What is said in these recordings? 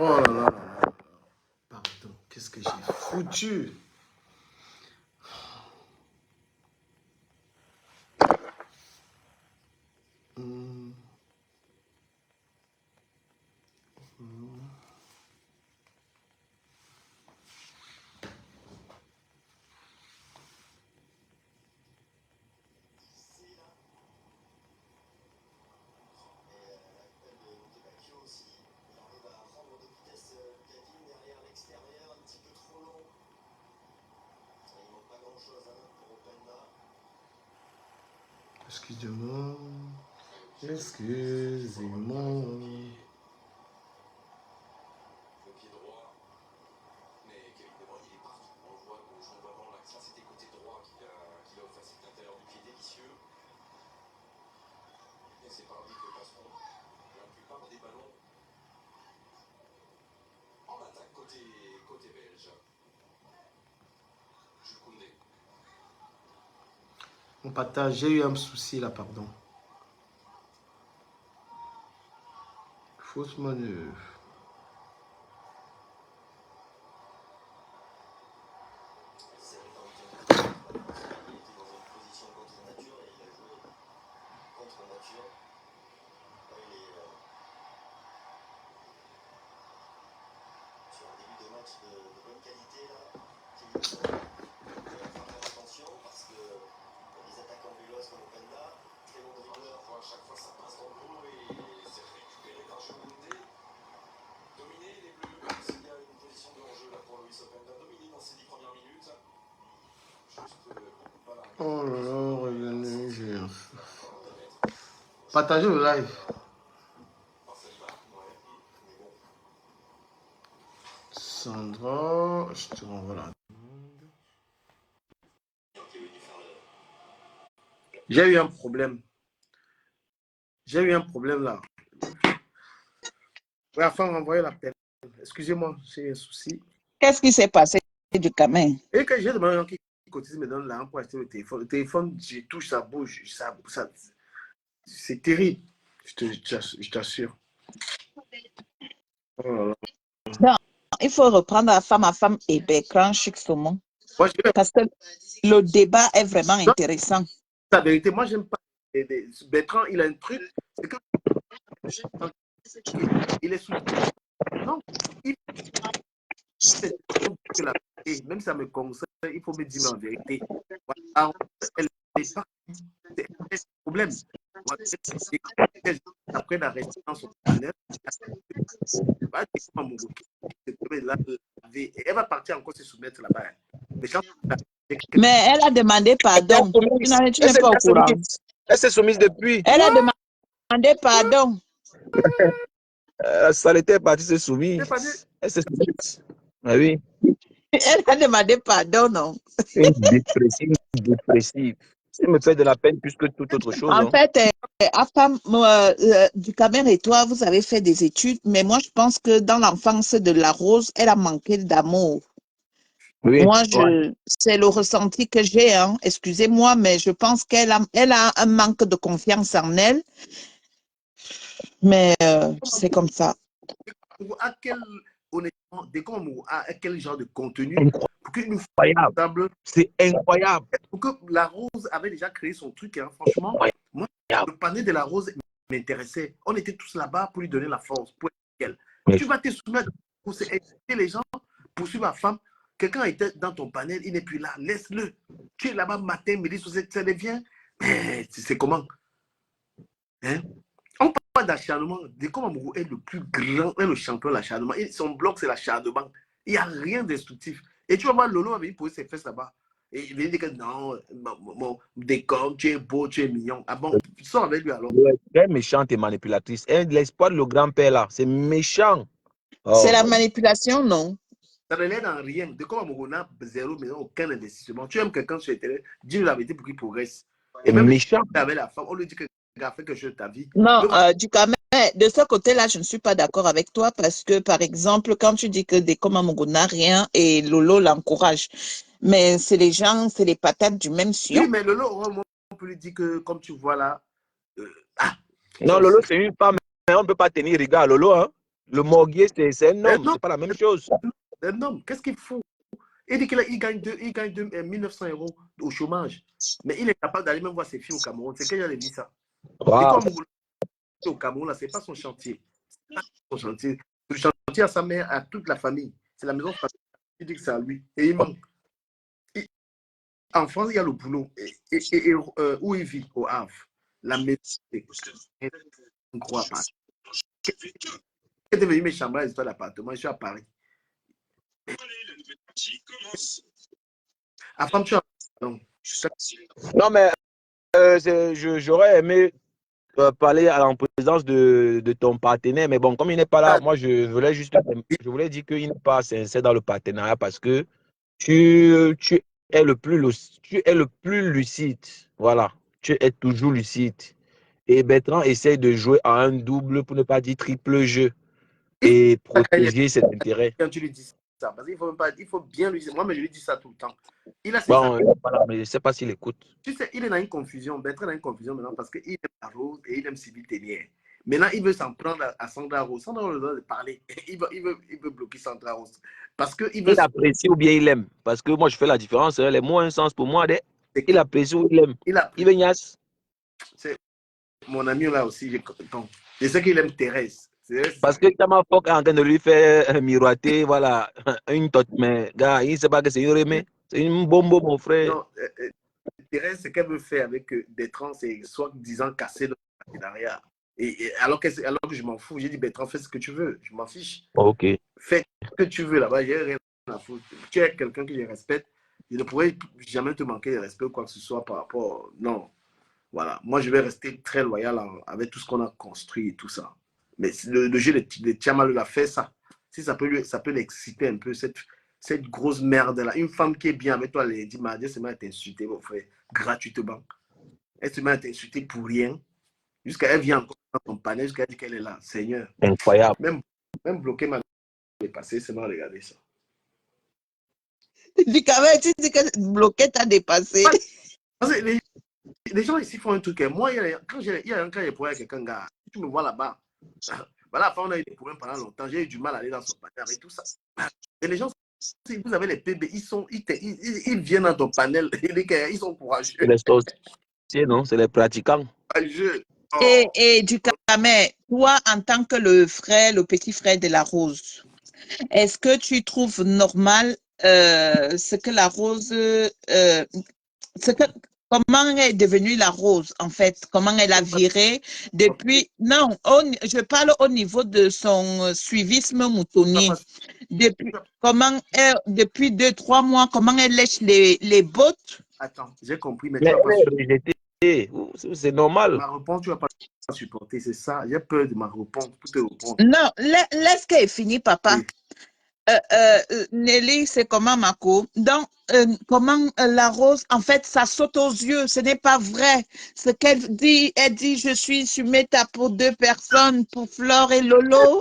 Oh là là là là. Pardon, qu'est-ce que j'ai foutu? Hum, hum. Excusez-moi. Excusez-moi. On partage, j'ai eu un souci là, pardon. Fausse manœuvre. Oh là là, revenez, partagez le live. Sandra, je te renvoie la demande. J'ai eu un problème. J'ai eu un problème là. La femme m'a envoyé l'appel. Excusez-moi, j'ai un souci. Qu'est-ce qui s'est passé du camin? Et que j'ai demandé à qui cotise me donne l'argent pour acheter le téléphone. Le téléphone, je touche, ça bouge. C'est terrible. Je t'assure. Oh là là. Non, il faut reprendre à femme et Bertrand Chixomon. Moi, Parce que le débat est vraiment intéressant. La vérité, moi, j'aime pas. Bertrand, il a un truc. C'est que il est sous. Non, il la vérité. Même si ça me concerne, il faut me dire la vérité. Voilà. Elle n'est pas. C'est un problème. Après la rester dans son panel, elle va partir encore se soumettre là-bas. Mais elle a demandé pardon. Tu n'es pas au courant. Elle s'est soumise depuis. Elle a demandé pardon. La saleté est partie se soumise. Elle s'est soumise. Ah oui. Elle a demandé pardon, non? Une dépressive. Elle me fait de la peine plus que toute autre chose. En fait, du Cameroun et toi, vous avez fait des études, mais moi, je pense que dans l'enfance de la Rose, elle a manqué d'amour. Oui, moi, c'est le ressenti que j'ai. Hein. Excusez-moi, mais je pense qu'elle a un manque de confiance en elle. Mais c'est comme ça. À quel, honnêtement, à quel genre de contenu? Incroyable. C'est incroyable. Pour que la Rose avait déjà créé son truc, hein, franchement. Moi, le panier de la Rose m'intéressait. On était tous là-bas pour lui donner la force. Pour elle. Tu vas te soumettre pour aider les gens, poursuivre la femme. Quelqu'un était dans ton panel, il n'est plus là. Laisse-le. Tu es là-bas matin, midi, ça devient. C'est comment? Hein? On parle d'acharnement. Dekom Amourou est le plus grand, est le champion de l'acharnement. Son bloc, c'est l'acharnement. Il n'y a rien d'instructif. Et tu vas voir, Lolo avait posé ses fesses là-bas. Et il vient dire que non, Dekom, tu es beau, tu es mignon. Ah bon, sors avec lui alors. Elle est méchante et manipulatrice. L'espoir de le grand-père là, c'est méchant. Oh. C'est la manipulation, non? Ça ne l'aide en rien. Dekom Amourou n'a zéro, mais aucun investissement. Tu aimes quelqu'un sur Internet, dis-lui la vérité pour qu'il progresse. Et même méchant. Avec la femme, on lui dit que fait que je ta vie. Non, du cas, mais de ce côté-là, je ne suis pas d'accord avec toi parce que, par exemple, quand tu dis que Dekom Amourou n'a rien et Lolo l'encourage, mais c'est les gens, c'est les patates du même sillon. Oui, mais Lolo, on peut lui dire que, comme tu vois là, non, Lolo, c'est une femme, mais on ne peut pas tenir rigueur à Lolo. Hein? Le morguier, c'est un homme, Non, c'est pas la même chose. un homme, qu'est-ce qu'il faut? Il dit qu'il gagne 1900 € au chômage. Mais il est capable d'aller même voir ses filles au Cameroun. C'est qu'elle a dit ça. Wow. Et comme au Cameroun, là, c'est pas son chantier. C'est pas son chantier. Le chantier à sa mère, à toute la famille. C'est la maison familiale. Il dit que c'est à lui. Et il manque. En France, il y a le boulot. Où il vit, au Havre. La maison. On ne croit pas. Quand tu es venu me chambrer l'histoire d'appartement, je suis à Paris. Après, tu as... Non, mais j'aurais aimé parler en présence de ton partenaire, mais bon, comme il n'est pas là, moi je voulais dire qu'il n'est pas sincère dans le partenariat parce que tu es le plus lucide. Voilà, tu es toujours lucide. Et Bertrand essaie de jouer à un double, pour ne pas dire triple jeu, et protéger ses intérêts. Quand tu lui dis ça, parce qu'il faut bien lui dire. Moi, mais je lui dis ça tout le temps. Il a ses voilà, mais je ne sais pas s'il écoute. Tu sais, il est dans une confusion. Bertrand est dans une confusion maintenant parce qu'il aime la Rose et il aime Sylvie Tellier. Maintenant, il veut s'en prendre à Sandra Rose. Sandra Rose doit parler. Il veut bloquer Sandra Rose. Parce que il apprécie ou bien il aime. Parce que moi, je fais la différence. Les mots ont un sens pour moi. Il apprécie ou il aime. Il veut Nias. C'est mon ami là aussi. Je sais qu'il aime Thérèse. Parce que Tama Fok est en train de lui faire miroiter, voilà, une tote. Mais, gars, il ne sait pas que c'est une remée. C'est une bombe, mon frère. Non, Thérèse, ce qu'elle veut faire avec Bertrand, c'est soit disant casser le partenariat. Alors que je m'en fous, j'ai dit Bertrand, fais ce que tu veux, je m'en fiche. Ok. Fais ce que tu veux là-bas, j'ai rien à foutre. Tu es quelqu'un que je respecte, je ne pourrais jamais te manquer de respect ou quoi que ce soit par rapport. Non. Voilà. Moi, je vais rester très loyal avec tout ce qu'on a construit et tout ça. Mais le jeu de Tchamalou a fait ça. Si ça peut l'exciter un peu, cette grosse merde-là. Une femme qui est bien avec toi, elle dit, mardi, elle se met à t'insulter, mon frère, gratuitement. Elle se met à t'insulter pour rien. Jusqu'à elle vient encore dans ton panel, jusqu'à elle dit qu'elle est là. Seigneur. Incroyable. Même bloquer ma dépassé, c'est bon, regardez ça. Tu dis que bloquer t'a dépassé. Parce que les gens ici font un truc. Moi, quand j'ai problèmes avec quelqu'un, gars, tu me vois là-bas. Voilà, on a eu des problèmes pendant longtemps. J'ai eu du mal à aller dans son panel avec tout ça. Et les gens, si vous avez les PB, ils viennent dans ton panel. Ils sont courageux. C'est les sorciers, non? C'est les pratiquants. Et du Camé, toi, en tant que le petit frère de la Rose, est-ce que tu trouves normal ce que la Rose, comment est devenue la Rose, en fait? Comment elle a viré depuis... Non, je parle au niveau de son suivisme moutonnier. Depuis 2-3 mois, comment elle lèche les bottes? Attends, j'ai compris, mais tu vas pas supporter. C'est normal. Ma réponse, tu vas pas supporter, c'est ça. J'ai peur de ma réponse pour te répondre. Non, laisse qu'elle finisse, papa. Oui. Nelly, c'est comment, Marco? Donc, comment la Rose, en fait, ça saute aux yeux. Ce n'est pas vrai. Ce qu'elle dit, elle dit, je suis Sumeta pour 2 personnes, pour Flore et Lolo.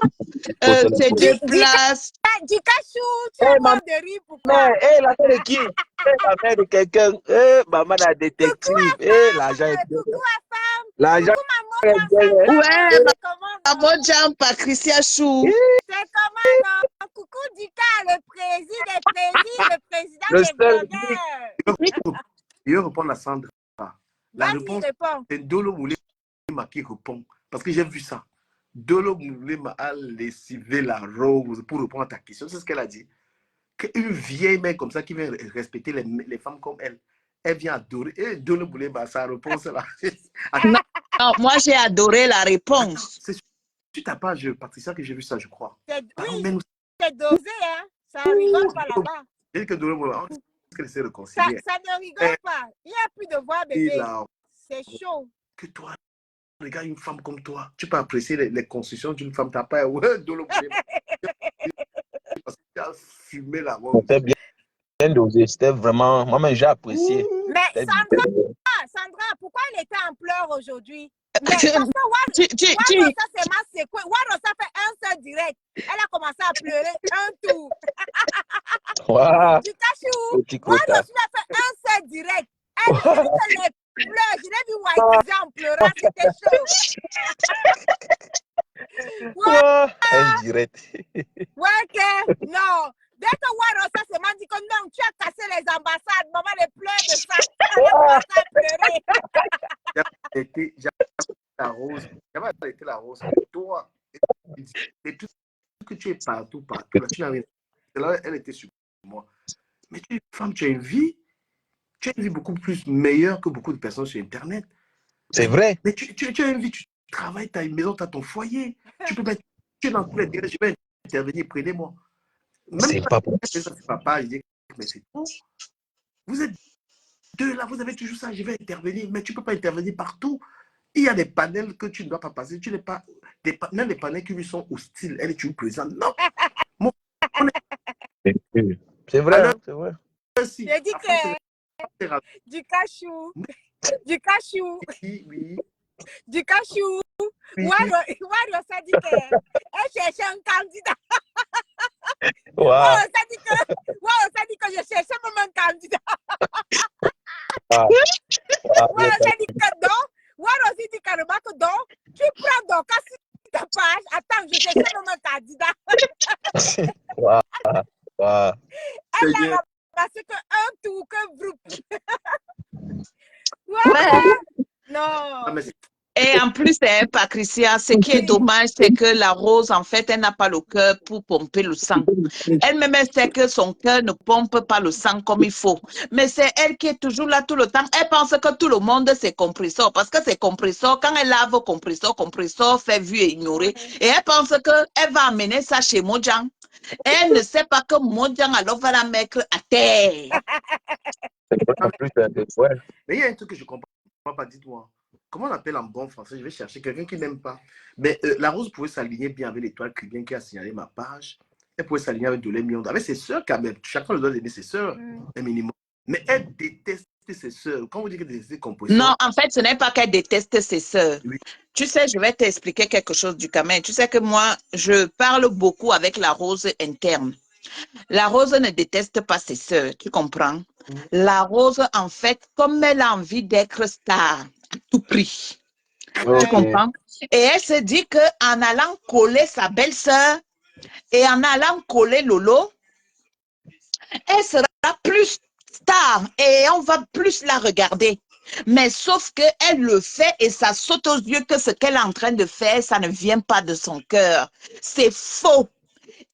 C'est 2 places. Du cachou, tu as mort de rire, pourquoi? La mère de qui? La mère de quelqu'un. Maman la détective. L'argent est bien. Coucou à femme. L'argent est bien. Ouais, maman Jean, Patricia Chou. C'est comment, non? Coucou Dika, le président des blogueurs. Je vais répondre à Sandra. La réponse, c'est Dolo Moulema qui répond. Parce que j'ai vu ça. Dolo Moulema a lessivé la Rose pour répondre à ta question. C'est ce qu'elle a dit. Qu'une vieille mère comme ça qui vient respecter les femmes comme elle vient adorer. Et Dolo Moulema, sa réponse là. Non, moi j'ai adoré la réponse. C'est sur ta page, Patricia, que j'ai vu ça, je crois. Oui, c'est dosé, hein. Ça rigole pas là-bas. J'ai dit que Dolo Moulema, ça ne rigole pas. Il n'y a plus de voix, bébé. C'est chaud. Que toi, regarde une femme comme toi, tu peux apprécier les constructions d'une femme. T'as pas Dolo Moulema. Parce que tu as fumé la Rose. C'était bien dosé. C'était vraiment... Moi-même, j'ai apprécié. Mais Sandra, pourquoi elle était en pleurs aujourd'hui? Mais parce que Warosa fait un seul direct. Elle a commencé à pleurer un tour. Wow. Du cachou. Warosa a fait un seul direct. Elle pleure. Je l'ai vu White en pleurant. C'était chaud. Quoi? Indirect. Ouais, que non. Dès que Waro, ça se m'a dit que non, tu as cassé les ambassades. Maman, les pleurs de ça. Elle a commencé à pleurer. J'avais la rose. J'avais arrêté la rose. Toi, et tout que tu es partout, partout. Là, tu n'avais là, elle était sur moi. Mais tu es une femme, tu as une vie. Tu as une vie beaucoup plus meilleure que beaucoup de personnes sur Internet. C'est vrai. Mais tu as une vie, tu travailles, tu as une maison, tu as ton foyer. Tu peux mettre, tu es dans tous les délais, je vais intervenir, prenez-moi. C'est pas possible. Ça, c'est papa, il dit, mais c'est tout. Vous êtes deux là, vous avez toujours ça, je vais intervenir, mais tu ne peux pas intervenir partout. Il y a des panels que tu ne dois pas passer, tu n'es pas, même des panels qui lui sont hostiles, elle est toujours présente. Non. C'est vrai, alors, c'est vrai. J'ai dit que du cachou, du cachou, oui. Du cachou. Oui. Waro, ça dit qu'elle cherchait un candidat. Wow. Ça dit que je cherchais même un candidat. Ça dit que non. Waro aussi dit carrément que non. Tu prends donc à ta page. Attends, je cherchais même un candidat. Wow. Wow. Elle a ramassé qu'un tour, que groupe. Non. Et en plus, Patricia, ce qui est dommage, c'est que la Rose, en fait, elle n'a pas le cœur pour pomper le sang. Elle-même, elle sait que son cœur ne pompe pas le sang comme il faut. Mais c'est elle qui est toujours là tout le temps. Elle pense que tout le monde, c'est compresseur. Parce que c'est compresseur. Quand elle lave compresseur fait vu et ignoré. Et elle pense qu'elle va amener ça chez Mojang. Elle ne sait pas que Mojang, alors, va la mettre à terre. En plus, ouais. Mais il y a un truc que je ne comprends pas, dites-moi. Comment on appelle en bon français? Je vais chercher quelqu'un qui n'aime pas. Mais la Rose pouvait s'aligner bien avec l'étoile Cribien qui a signalé ma page. Elle pouvait s'aligner avec de l'Emion. Avec ses sœurs, quand même. Chacun le doit aimer ses sœurs, un minimum. Mais elle déteste ses sœurs. Quand vous dites qu'elle déteste ses compositions. Non, en fait, ce n'est pas qu'elle déteste ses sœurs. Oui. Tu sais, je vais t'expliquer quelque chose du Cameroun. Tu sais que moi, je parle beaucoup avec la Rose interne. La Rose ne déteste pas ses sœurs, tu comprends? La Rose, en fait, comme elle a envie d'être star à tout prix, tu comprends? Et elle se dit qu'en allant coller sa belle-sœur et en allant coller Lolo, elle sera plus star et on va plus la regarder. Mais sauf qu'elle le fait et ça saute aux yeux que ce qu'elle est en train de faire, ça ne vient pas de son cœur. C'est faux.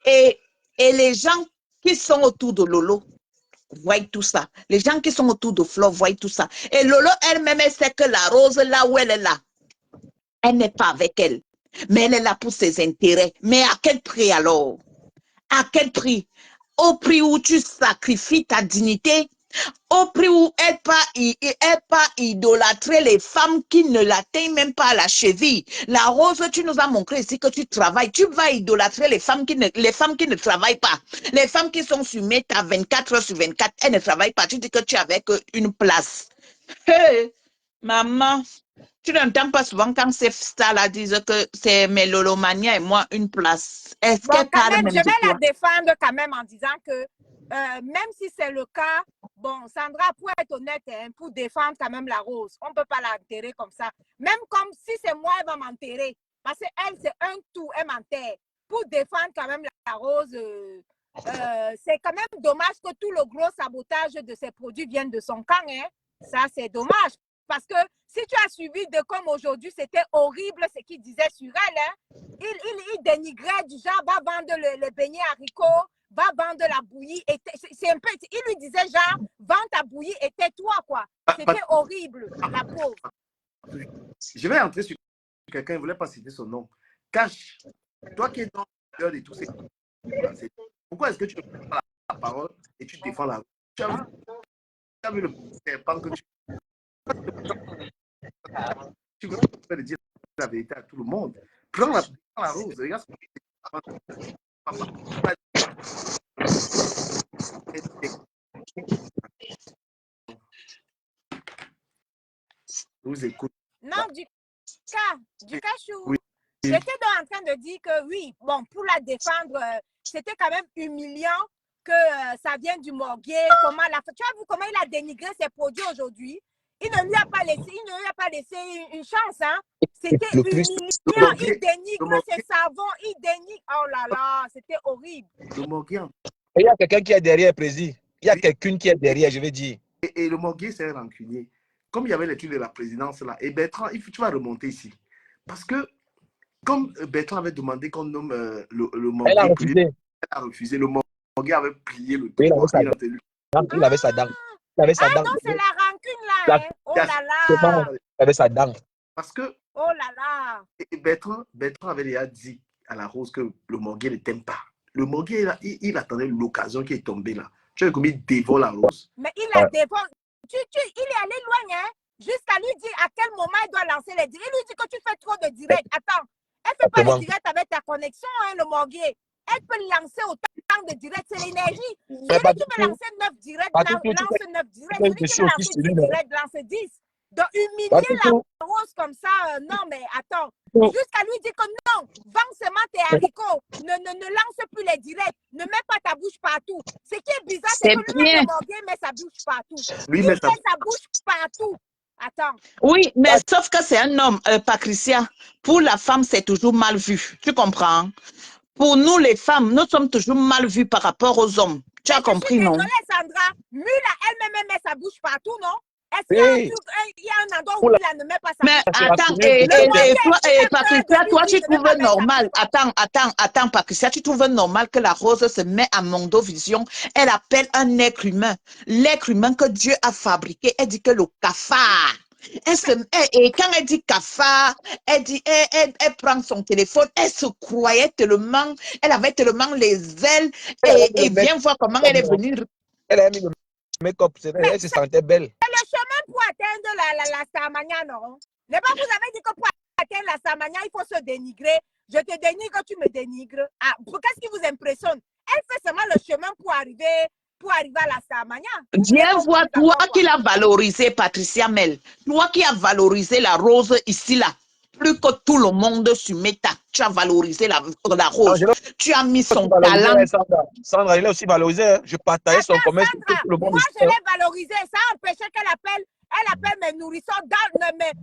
Et les gens qui sont autour de Lolo voient tout ça. Les gens qui sont autour de Flo voient tout ça. Et Lolo elle-même, elle sait que la Rose, là où elle est là, elle n'est pas avec elle. Mais elle est là pour ses intérêts. Mais à quel prix alors? À quel prix? Au prix où tu sacrifies ta dignité, au prix où elle pas idolâtrer les femmes qui ne l'atteignent même pas à la cheville. La Rose, tu nous as montré ici que tu travailles. Tu vas idolâtrer les femmes qui ne travaillent pas. Les femmes qui sont sur Meta 24 heures sur 24, elles ne travaillent pas. Tu dis que tu avais une place. Hey, maman, tu n'entends pas souvent quand ces stars-là disent que c'est Mélolomania et moi une place. Est-ce qu'elle parle même de toi? Je vais la défendre quand même en disant que même si c'est le cas, bon, Sandra, pour être honnête, hein, pour défendre quand même la Rose, on ne peut pas l'enterrer comme ça. Même comme si c'est moi, elle va m'enterrer. Parce qu'elle, c'est un tout, elle m'enterre. Pour défendre quand même la Rose, c'est quand même dommage que tout le gros sabotage de ses produits vienne de son camp. Hein. Ça, c'est dommage. Parce que si tu as suivi de comme aujourd'hui, c'était horrible ce qu'il disait sur elle. Hein. Il dénigrait du genre, va vendre le beignet haricots, va vendre la bouillie. C'est un peu, il lui disait genre, vends ta bouillie et tais-toi, quoi. C'était horrible, la pauvre. Je vais entrer sur quelqu'un, il ne voulait pas citer son nom. Cash, toi qui es dans le et tout, pourquoi est-ce que tu ne prends pas la parole et tu défends la... Tu as vu le serpent que tu veux dire la vérité à tout le monde. Prends la Rose, regarde ce vous écoute. Non, du cachou. Oui. J'étais donc en train de dire que oui, bon, pour la défendre, c'était quand même humiliant que ça vienne du morguier. Tu as vu comment il a dénigré ses produits aujourd'hui? Il ne lui a pas laissé une chance, hein? C'était Le plus. humiliant. Le Il Morguet, dénigre ses savons, il dénigre. Oh là là, c'était horrible. le Morguet, Il y a quelqu'un qui est derrière, Président. Il y a Oui. quelqu'un qui est derrière, je vais dire. et le Morguet, c'est un rancunier. Comme il y avait l'étude de la présidence là, et Bertrand, tu vas remonter ici. Parce que, comme Bertrand avait demandé qu'on nomme le Elle a Morguet, refusé. elle a refusé. Le Morguet avait plié le Oui, il avait droit. sa Il a tenu. dent. Il avait sa dent. Il avait sa Ah dent. non, c'est la rancune là. La- Hein. Oh là là. Il avait sa dent. Parce que Oh là là. et Bertrand avait déjà dit à la Rose que le Morguet ne t'aime pas. Le Morguet, là, il attendait l'occasion qui est tombée là. Tu vois comme il dévore la Rose. Mais il a défendu. Il est allé loin, hein, jusqu'à lui dire à quel moment il doit lancer les directs. Il lui dit que tu fais trop de directs. Attends, elle ne fait pas les directs avec ta connexion, hein, le Morguet. Elle peut lancer autant de directs, c'est l'énergie. Celui qui veut lancer 9 directs, lance 9 directs. Celui qui veut lancer 10 directs, lance 10. Donc, humilier la Rose comme ça, non, mais attends. Jusqu'à lui dire que non, vends seulement tes haricots, ne lance plus les directs, ne mets pas ta bouche partout. Ce qui est bizarre, c'est que lui, le Morguet met sa bouche partout. Lui, Il met sa bouche partout. Attends. Oui, mais sauf que c'est un homme, Patricia. Pour la femme, c'est toujours mal vu. Tu comprends? Pour nous, les femmes, nous sommes toujours mal vues par rapport aux hommes. Tu as compris, non? Je suis désolée, Sandra. Mula, elle-même met sa bouche partout, non? Est-ce qu'il y a un endroit où elle ne met pas sa bouche? Mais attends, et toi, Patricia, toi, tu trouves normal. Attends, Patricia, tu trouves normal que la Rose se met à Mondovision. Elle appelle un être humain. L'être humain que Dieu a fabriqué. Elle dit que le cafard. Et quand elle dit cafard, elle dit, elle prend son téléphone, elle se croyait tellement, elle avait tellement les ailes et viens voir comment elle est venue. Elle a mis le make-up, elle se sentait belle. C'est le chemin pour atteindre la Starmania, non? N'est pas vous avez dit que pour atteindre la Starmania, il faut se dénigrer. Je te dénigre, tu me dénigres. Ah, qu'est-ce qui vous impressionne? Elle fait seulement le chemin pour arriver à la Starmania. Viens voir, toi qui l'as valorisé, Patricia Mel. Toi qui as valorisé la Rose ici, là. Plus que tout le monde sur Meta. Tu as valorisé la Rose. Non, tu as mis son talent. Sandra, il a aussi valorisé. Je partageais son commerce. Moi, je l'ai valorisé. Ça a empêché qu'elle appelle mes nourrissons,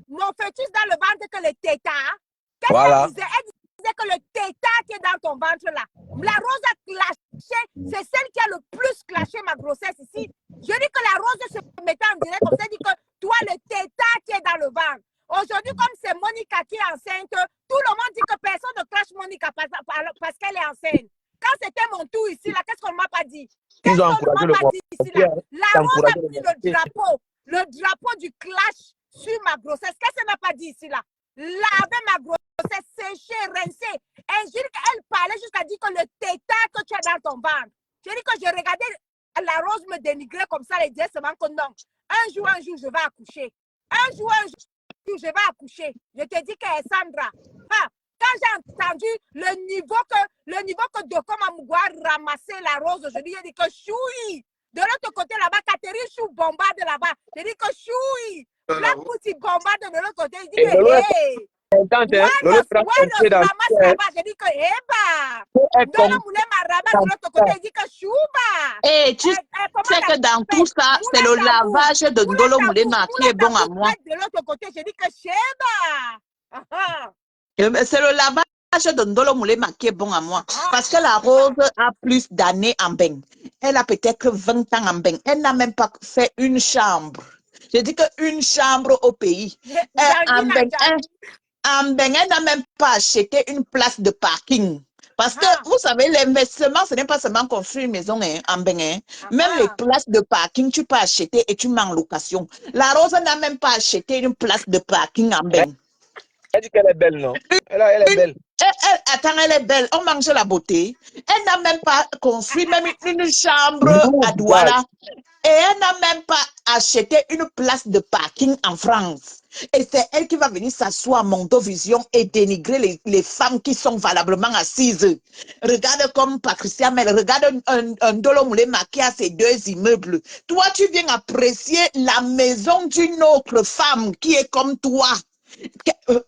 mon fœtus dans le ventre que le tétard. Qu'est-ce qu'elle disait? Elle disait que le tétard qui est dans ton ventre là. La Rose a clashé. C'est celle qui a le plus clashé ma grossesse ici. Je dis que la Rose se mettait en direct comme ça. Elle dit que toi, le tétard qui est dans le ventre. Aujourd'hui, comme c'est Monica qui est enceinte, tout le monde dit que personne ne clash Monica parce qu'elle est enceinte. Quand c'était mon tour ici, là, qu'est-ce qu'on ne m'a pas dit? Qu'est-ce qu'on ne m'a pas dit ici, là? La Rose a pris le drapeau du clash sur ma grossesse. Qu'est-ce qu'elle n'a pas dit ici, là? Laver ma grossesse, sécher, rincer. Elle parlait jusqu'à dire que le tétard que tu as dans ton ventre. J'ai dit que je regardais la Rose me dénigrer comme ça, elle disait seulement que non. Un jour, je vais accoucher. Un jour, je vais accoucher. Je te dis que Sandra, quand j'ai entendu le niveau que Doko Mamougou a ramassé la Rose aujourd'hui, j'ai dit que choui. De l'autre côté là-bas, Catherine Chou bombarde là-bas. J'ai dit que choui. Black Pussy bombarde de l'autre côté. Il dit que hey. J'ai dit que Eba. Dans le moulin Maraba, de l'autre côté, il dit que chouba. Et tu sais que dans tout ça, c'est le lavage de Ndolo Moulema qui est bon à moi. De l'autre côté, j'ai dit que Sheba. C'est le lavage de Ndolo Moulema qui est bon à moi. Parce que la Rose a plus d'années en bain. Elle a peut-être 20 ans en bain. Elle n'a même pas fait une chambre. Je dis qu'une chambre au pays. En bain, elle n'a même pas acheté une place de parking. Parce que, vous savez, l'investissement, ce n'est pas seulement construire une maison en bain. Même les places de parking, tu peux acheter et tu mets en location. La Rose n'a même pas acheté une place de parking en bain. Elle dit qu'elle est belle, non? Elle est belle. Attends, elle est belle. On mange la beauté. Elle n'a même pas construit même une chambre à Douala. Et elle n'a même pas acheté une place de parking en France. Et c'est elle qui va venir s'asseoir à Mondovision et dénigrer les femmes qui sont valablement assises. Regarde comme Patricia Mel, regarde un Ndolo Moulema qui a ses 2 immeubles. Toi, tu viens apprécier la maison d'une autre femme qui est comme toi.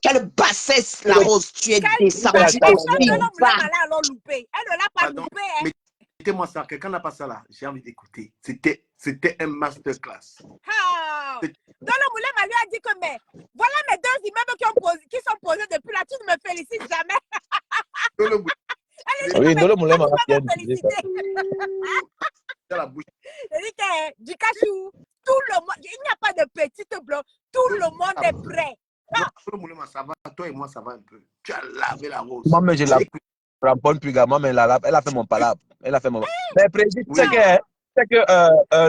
Quelle bassesse, la Rose, tu es descendue. Elle ne l'a pas loupé. Mettez-moi ça. Quelqu'un n'a pas ça là. J'ai envie d'écouter. C'était un masterclass. Ah. Dans le moulin, ma lui a dit que mais voilà mes 2 immeubles qui sont posés depuis là. Tu ne me félicites jamais. Dans le moulin. Oui, dans le moulin, tu bien vas me féliciter. Dans la bouche. Je dis que du cachou, tout le monde, il n'y a pas de petite bloc. Tout le monde est prêt. Dans le moulin, ça va. Toi et moi, ça va un peu. Tu as lavé la rose. Moi, mais je la ramponne plus gamin, mais elle a fait mon palabre. Elle a fait mon. Mais président, Oui. c'est que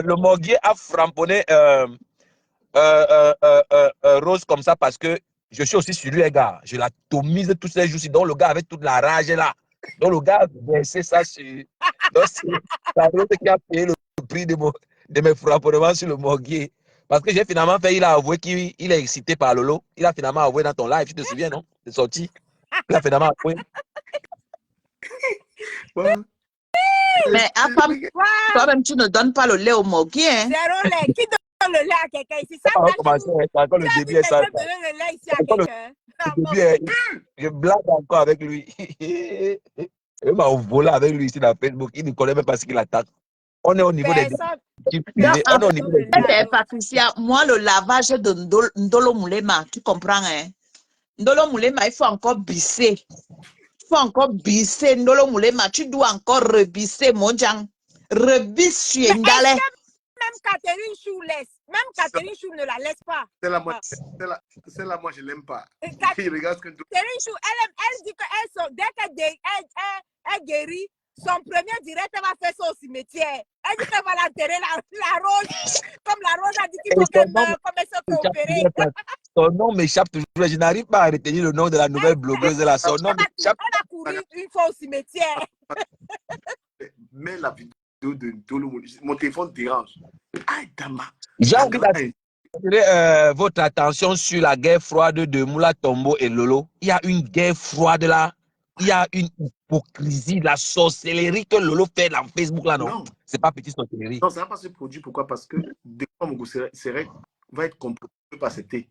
le Morguier a framponné Rose comme ça parce que je suis aussi sur lui, les gars. Je l'atomise tous ces jours-ci. Donc, le gars avait toute la rage là. Donc, le gars a versé ça sur. Donc, c'est la Rose qui a payé le prix de mes framponnements sur le Morguier. Parce que j'ai finalement fait, il a avoué qu'il est excité par Lolo. Il a finalement avoué dans ton live, tu te souviens, non? C'est sorti. Il a finalement avoué. Ouais. Mais toi-même, tu ne donnes pas le lait au Morguier. Hein? Zéro lait. Qui donne le lait à quelqu'un ici? Ça va commencer, c'est encore le début. Ça. donner le lait ici à quelqu'un. Le début, je blague encore avec lui. Il m'a volé avec lui ici dans Facebook. Il ne connaît même pas ce qu'il attaque. On est au niveau des gars. On est au niveau des gars. Patricia, moi, le lavage de Ndolo Moulema, tu comprends, hein? Ndolo Moulema, il faut encore bisser. Il faut encore bisser Ndolo Moulema. Tu dois encore rebisser, mon Djang. Rebisse sur Ndale. Même Catherine Chou laisse. Même Catherine Chou ne la laisse pas. Celle-là, moi, je ne l'aime pas. Regarde ce que Catherine Chou, elle dit que dès qu'elle guérit, son premier direct, elle va faire ça au cimetière. Elle dit qu'elle va l'enterrer, la rose. Comme la rose a dit qu'il faut qu'elle meure, comme elle se fait opérer. Son nom m'échappe toujours. Je n'arrive pas à retenir le nom de la nouvelle blogueuse là. Son nom m'échappe. Elle a couru une fois au cimetière. Mais la vidéo de Ndolo Moulema, mon téléphone dérange. Aïe, Dama. J'ai envie d'attirer votre attention sur la guerre froide de Moula Tombo et Lolo. Il y a une guerre froide là. Il y a une hypocrisie, la sorcellerie que Lolo fait dans Facebook là, non? C'est pas petite sorcellerie. Non, ça va pas se produire. Pourquoi? Parce que des fois, mon goût va être compromis, ne peut pas accepter.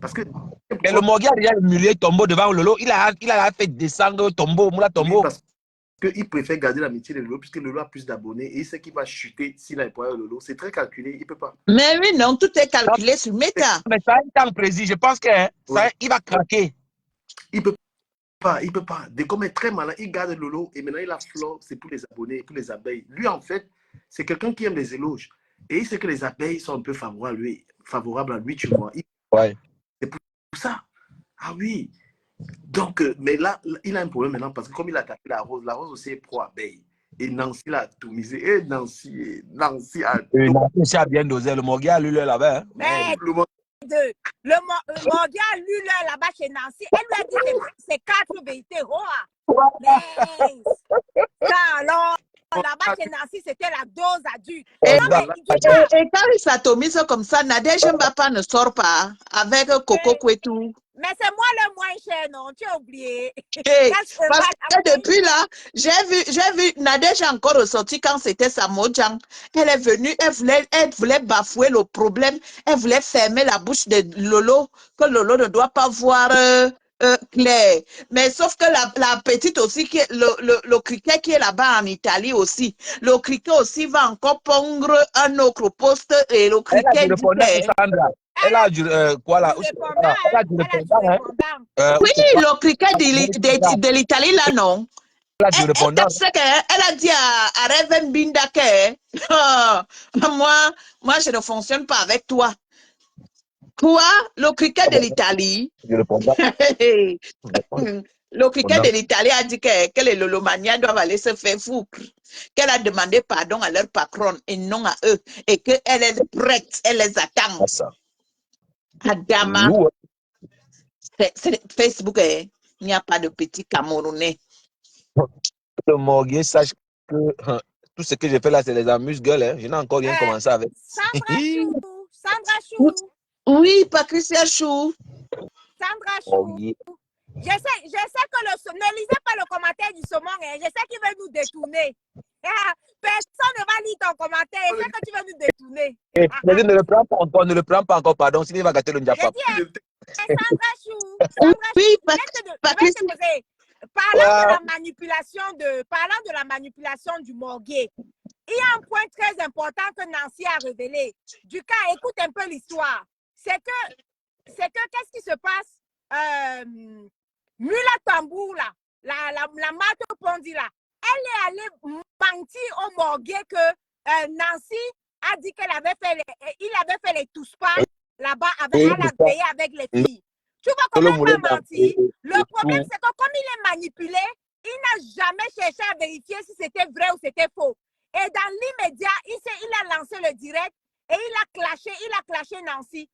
Parce que. Et le Morguier a déjà humilié Tombo devant Lolo. Il a fait descendre Tombo, Moula Tombo. Oui, parce qu'il préfère garder l'amitié de Lolo, puisque Lolo a plus d'abonnés et il sait qu'il va chuter s'il a employé Lolo. C'est très calculé, il ne peut pas. Mais oui, non, tout est calculé sur Meta. Mais ça a un temps précis. Je pense que il va craquer. Il peut pas. Décom est très malin. Il garde Lolo et maintenant il a Flore, c'est pour les abonnés, pour les abeilles. Lui, en fait, c'est quelqu'un qui aime les éloges. Et il sait que les abeilles sont un peu favorables à lui, tu vois. Ouais. C'est pour ça. Ah oui. Donc, mais là, il a un problème maintenant parce que comme il a attaqué la rose aussi est pro-abeille. Et Nancy l'a tout misé. Et Nancy a... Nancy a bien dosé. Le Morguier a lu là-bas. Hein? Mais le Morguier a lu là-bas chez Nancy. Elle lui a dit que c'est 4 vérités. Ça, alors, là-bas chez Nancy, c'était la dose adulte. Et quand il s'atomise comme ça, Nadège Mbapa ne sort pas avec Coco Kwetou. Mais c'est moi le moins cher, non? Tu as oublié. Parce que depuis là, j'ai vu Nadège encore ressorti quand c'était sa Mojang. Elle est venue, elle voulait bafouer le problème. Elle voulait fermer la bouche de Lolo, que Lolo ne doit pas voir clair. Mais sauf que la petite aussi, le criquet qui est là-bas en Italie aussi, le criquet aussi va encore pondre un autre poste et le criquet dit elle a du quoi là? Elle a du répondant. Oui, le criquet de l'Italie là, non? Elle a du répondant. Elle a dit à Reven Binda que moi, je ne fonctionne pas avec toi. Quoi? Le criquet de l'Italie? Le criquet de l'Italie a dit que les Lolomaniens doivent aller se faire foutre. Qu'elle a demandé pardon à leur patron et non à eux. Et qu'elle est prête, elle les attend. Adama, c'est Facebook, il n'y a pas de petit Camerounais. Le Morguier sache que tout ce que j'ai fait là, c'est les amuse-gueules. Hein. Je n'ai encore rien commencé avec. Sandra Chou. Oui, Patricia Chou. Sandra Chou. Je sais que ne lisez pas le commentaire du saumon. Hein. Je sais qu'il veut nous détourner. Personne ne va lire ton commentaire. Je sais que tu veux nous détourner. Ne le prends pas encore, pardon, sinon il va gâter le Ndiafa. Sandra Chou. Oui, Patricia. parlant de la manipulation du morguet, il y a un point très important que Nancy a révélé. Du cas, écoute un peu l'histoire. C'est que, qu'est-ce qui se passe? Mula Tambour, là, la Mate Pondi, là, elle est allée mentir au morguet que Nancy a dit qu'il avait fait les tous-pas là-bas, elle a payé avec les filles. Tu vois comment elle a menti? Le problème, c'est que comme il est manipulé, il n'a jamais cherché à vérifier si c'était vrai ou c'était faux. Et dans l'immédiat, il a lancé le direct et il a clashé Nancy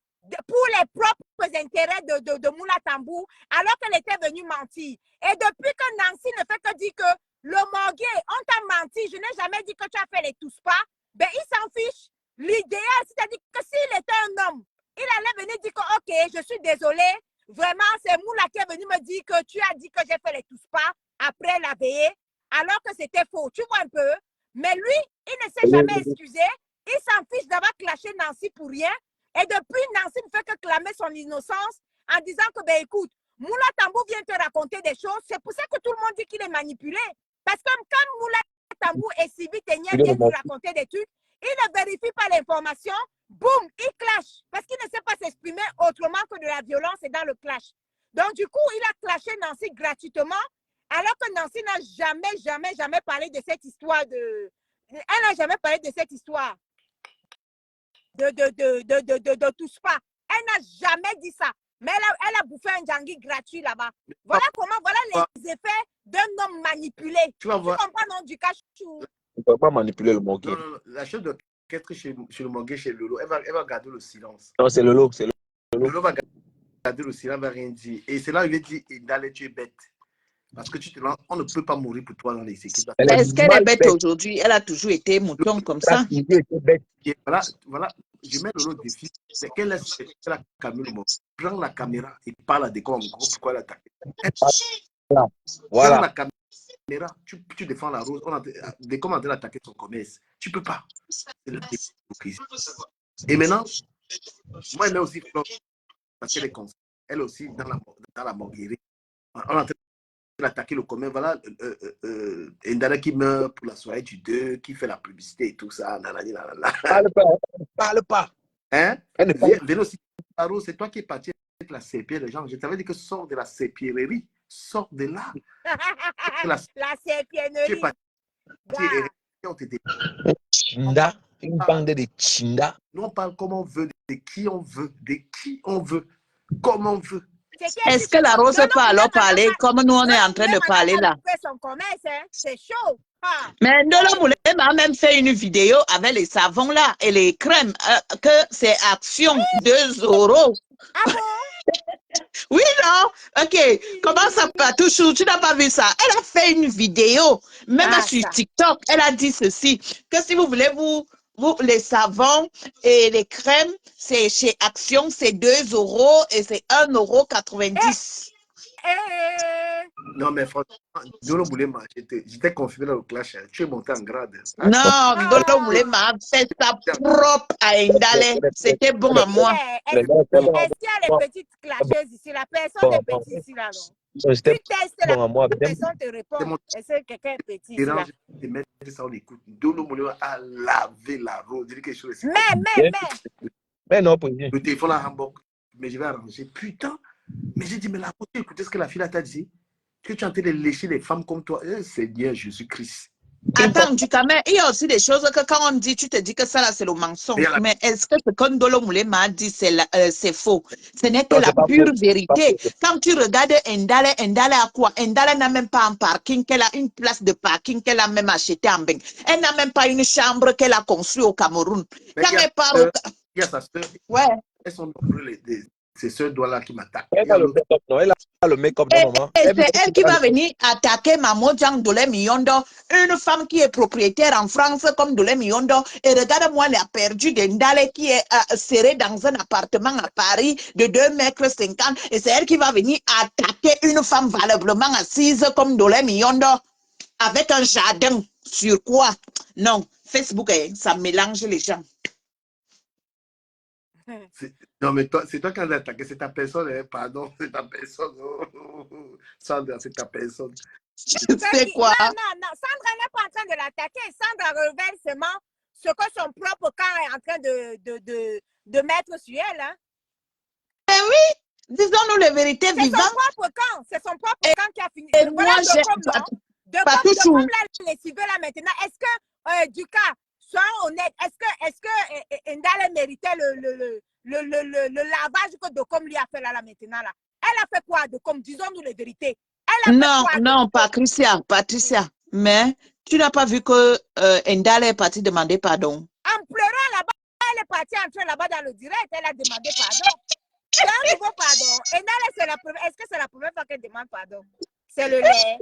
pour les propres intérêts de Moula Tambour, alors qu'elle était venue mentir. Et depuis que Nancy ne fait que dire que le morguet, on t'a menti, je n'ai jamais dit que tu as fait les tous pas, ben il s'en fiche. L'idéal, c'est-à-dire que s'il était un homme, il allait venir dire que, ok, je suis désolé, vraiment, c'est Moula qui est venu me dire que tu as dit que j'ai fait les tous pas après la veillée, alors que c'était faux. Tu vois un peu? Mais lui, il ne s'est jamais excusé. Il s'en fiche d'avoir clashé Nancy pour rien. Et depuis, Nancy ne fait que clamer son innocence en disant que, ben écoute, Moula Tambour vient te raconter des choses. C'est pour ça que tout le monde dit qu'il est manipulé. Parce que quand Moula Tambour et Sylvie Ténière viennent lui raconter des trucs, il ne vérifie pas l'information. Boum, il clash. Parce qu'il ne sait pas s'exprimer autrement que de la violence et dans le clash. Donc, du coup, il a clashé Nancy gratuitement, alors que Nancy n'a jamais parlé de cette histoire de... Elle n'a jamais parlé de cette histoire de tous pas. Elle n'a jamais dit ça. Mais elle a bouffé un djangui gratuit là-bas. Voilà les effets d'un homme manipulé. Tu comprends, non, du cachou? On ne peut pas manipuler le morguet. Non, la chose de qu'être chez le morguet, chez Lolo, elle va garder le silence. Non, c'est Lolo. Lolo va garder le silence, elle ne va rien dire. Et c'est là où il dit, Indale, tu es bête. Parce que on ne peut pas mourir pour toi dans les équipes. Est-ce qu'elle est bête aujourd'hui? Elle a toujours été mouton comme ça. Et voilà, je mets Lolo au défi. C'est qu'elle a calmé le morguet. Prends la caméra et parle à des gros pourquoi elle a attaqué. Voilà. Prends la caméra, tu défends la rose. Des comment elle a attaqué son commerce. Tu ne peux pas. Et maintenant, moi, elle met aussi Flore parce qu'elle est consciente. Elle aussi dans la morguerie. On est en train d'attaquer le commun. Voilà, Ndala qui meurt pour la soirée du 2, qui fait la publicité et tout ça. Parle pas. Hein? Venez aussi. C'est toi qui es parti avec la sépie, les gens. Je t'avais dit que sors de la sépierie. Sors de là. La sépierie. Chinda, une bande de Chinda. Nous, on parle comme on veut, de qui on veut, comme on veut. Est-ce que la Rose peut alors parler comme nous on est en train de parler là? C'est chaud. Mais Ndolo Moulema a même fait une vidéo avec les savons là et les crèmes, que c'est action 2 €. Ah bon? Oui, non? Ok. Comment ça va? Toujours, tu n'as pas vu ça? Elle a fait une vidéo, même sur TikTok. Elle a dit ceci, que si vous voulez, vous les savons et les crèmes, c'est chez Action, c'est 2 € et c'est 1,90 €. Non, mais franchement, Ndolo Moulema, j'étais confirmé dans le clash. Tu es monté en grade. Non, Ndolo Moulema a fait ça propre à Indale. C'était bon à moi. Est-ce qu'il y a les petites clasheuses ici? La personne est petite ici, là, non? Tu testes la personne te répond. Est-ce que quelqu'un est petit ici, là? De mettre ça, on écoute. Ndolo Moulema a lavé la rose. Dis quelque chose. Mais non, le téléphone à Hamburg. Mais je vais arranger. Putain. Mais j'ai dit, mais la rose, écoutez ce que la fille t'a dit. Que tu es en train de lécher les femmes comme toi. Seigneur Jésus-Christ. Attends, Dukamé, il y a aussi des choses que quand on dit, tu te dis que ça là, c'est le mensonge. Mais est-ce que ce que Ndolo Moulema a dit, c'est faux? Ce n'est que la pure vérité. Quand tu regardes Ndale a quoi? Ndale n'a même pas un parking, qu'elle a une place de parking qu'elle a même acheté en Beng. Elle n'a même pas une chambre qu'elle a construite au Cameroun. Quand elle parle il y a sa soeur. Ouais. Elles sont nombreuses, ces sœurs doigts-là qui m'attaquent. Elle a le make-up, non, maman. Et c'est elle qui va venir attaquer Maman Djang Dole Miondo, une femme qui est propriétaire en France comme Dole Miondo. Et regarde-moi, elle a perdu d'Endale qui est serrée dans un appartement à Paris de 2,50 m. Et c'est elle qui va venir attaquer une femme valablement assise comme Dole Miondo avec un jardin. Sur quoi? Non, Facebook, ça mélange les gens. Non, mais toi, c'est toi qui as attaqué, c'est ta personne, hein, pardon, c'est ta personne. Oh. Sandra, c'est ta personne. C'est quoi? Non, Sandra n'est pas en train de l'attaquer. Sandra révèle seulement ce que son propre camp est en train de mettre sur elle. Hein. Eh oui, disons-nous les vérités vivantes. C'est son propre camp qui a fini. Et Voilà moi, j'ai pas de toujours. comme la lessive là maintenant. Est-ce que, du cas, soyons honnêtes, est-ce que Ndale méritait le lavage que Docom lui a fait là maintenant là? Elle a fait quoi, Docom? Disons-nous les vérités. Non, Patricia. Mais tu n'as pas vu que Ndale est parti demander pardon. En pleurant là-bas, elle est partie entrer là-bas dans le direct, elle a demandé pardon. C'est un nouveau pardon. Ndale, est-ce que c'est la première fois qu'elle demande pardon? C'est le lait.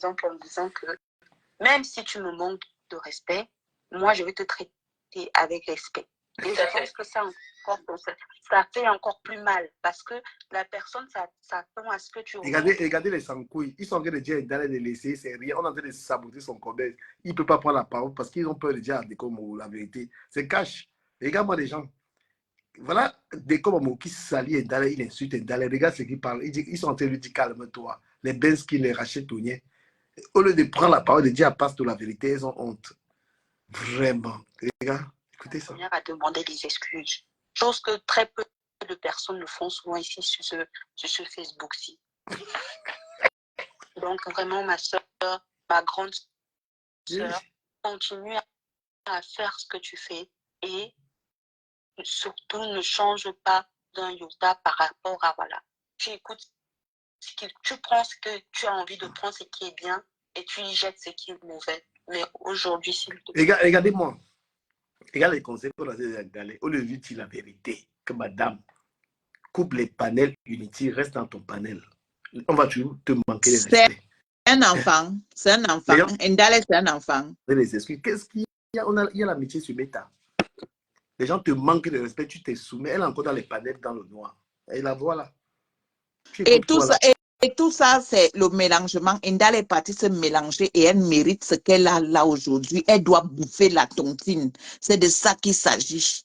Donc, en disant que même si tu me manques de respect, moi, je vais te traiter avec respect. Et je pense que ça fait encore plus mal parce que la personne s'attend à ce que tu... Regardez les sans-couilles. Ils sont en train de dire d'aller les laisser, c'est rien. On est en train de saboter son commerce. Il ne peut pas prendre la parole parce qu'ils ont peur de dire à Dekomo la vérité. C'est cash. Regarde-moi les gens. Voilà Dekomo qui salit Ndale, il insulte Ndale. Regarde ce qu'ils parlent. Ils sont en train de lui dire calme-toi. Les Benski, les Rachel Tounier. Au lieu de prendre la parole, de dire à Pastor la vérité, ils ont honte. Vraiment. Regarde, écoutez ça. À demander des excuses. Chose que très peu de personnes le font souvent ici sur ce Facebook-ci. Donc vraiment, ma soeur, ma grande soeur, continue à faire ce que tu fais et surtout ne change pas d'un iota par rapport à voilà. Tu écoutes, tu prends ce que tu as envie de prendre, ce qui est bien et tu y jettes ce qui est mauvais. Mais aujourd'hui, s'il te plaît. Regardez-moi. Regarde les conseils qu'on a donné. Au lieu de dire la vérité, que madame, coupe les panels Unity, reste dans ton panel. On va toujours te manquer de respect. C'est un enfant. Ndale, c'est un enfant. Les excuses. Qu'est-ce qu'il y a? Il y a l'amitié sur Meta. Les gens te manquent de respect, tu te soumets. Elle est encore dans les panels dans le noir. Et la voilà. Et tout ça, c'est le mélangement. Ndale est partie se mélanger et elle mérite ce qu'elle a là aujourd'hui. Elle doit bouffer la tontine. C'est de ça qu'il s'agit.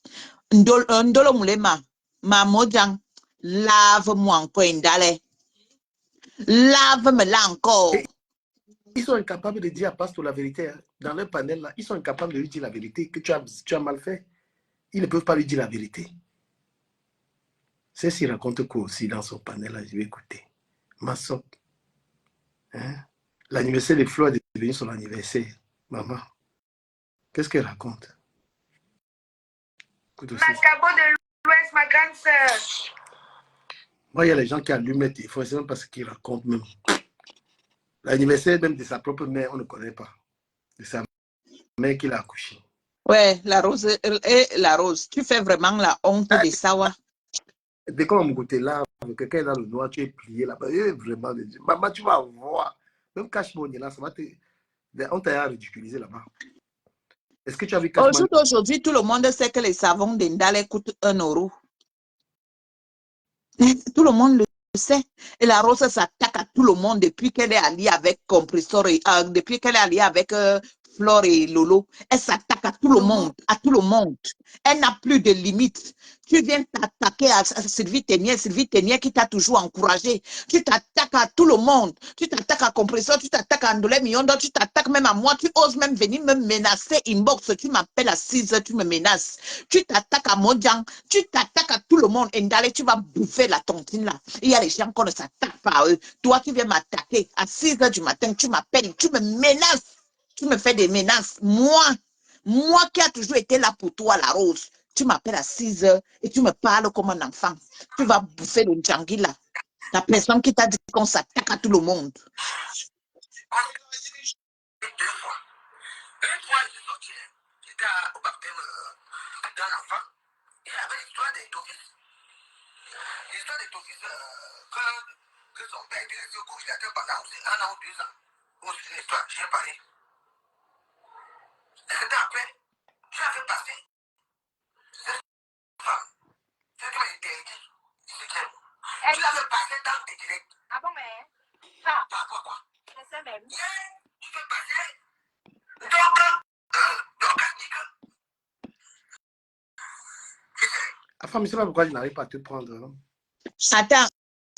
Ndolo Moulema, Mamodjan, lave-moi encore Ndale. Lave-moi là encore. Ils sont incapables de dire à Pastor la vérité. Hein. Dans leur panel, là, ils sont incapables de lui dire la vérité, que tu as mal fait. Ils ne peuvent pas lui dire la vérité. C'est ce qu'il raconte quoi aussi dans son panel, là, je vais écouter. Massop. Hein? L'anniversaire de Flo est devenu son anniversaire. Maman, qu'est-ce qu'elle raconte? Macabo de l'Ouest, ma grande sœur. Moi, il y a les gens qui allument les téléphones, c'est même pas ce qu'ils racontent même. L'anniversaire même de sa propre mère, on ne connaît pas. De sa mère qui l'a accouché. Ouais, la rose. Tu fais vraiment la honte de Sawa. Dès qu'on va me goûter là, quelqu'un est dans le noir, tu es plié là-bas. Vraiment, maman, tu vas voir. Même Cash-Money là, ça va te. On t'a ridiculisé là-bas. Est-ce que tu as vu Cash-Money? Aujourd'hui, tout le monde sait que les savons d'Indale coûtent 1 euro. Tout le monde le sait. Et la rose s'attaque à tout le monde depuis qu'elle est alliée avec Compressor, depuis qu'elle est alliée avec Flore et Lolo. Elle s'attaque à tout le monde, à tout le monde. Elle n'a plus de limites. Tu viens t'attaquer à Sylvie Ténier qui t'a toujours encouragé. Tu t'attaques à tout le monde. Tu t'attaques à Compressor, tu t'attaques à Andolé Miondo, tu t'attaques même à moi. Tu oses même venir me menacer inbox. Tu m'appelles à 6 heures, tu me menaces. Tu t'attaques à Modjang, tu t'attaques à tout le monde. Ndale, tu vas bouffer la tontine là. Il y a les gens qui ne s'attaquent pas à eux. Toi, tu viens m'attaquer à 6 heures du matin. Tu m'appelles, tu me menaces. Tu me fais des menaces. Moi qui a toujours été là pour toi, la rose. Tu m'appelles à 6 heures et tu me parles comme un enfant. Tu vas bouffer le djangui là. La personne qui t'a dit qu'on s'attaque à tout le monde. Au baptême d'un enfant, il y avait l'histoire des touristes. L'histoire des touristes, que son père était resté au congélateur pendant 1 an ou 2 ans. C'est une histoire, j'ai parlé. Et c'était après, tu as fait passer cette femme. C'est qui m'a interdit. C'est clair. Tu l'as fait passer dans tes directs. Ah bon, mais. Ça. Quoi? C'est ça même. Tu fais passer. Donc, femme, je ne sais pas pourquoi je n'arrive pas à te prendre. Hein.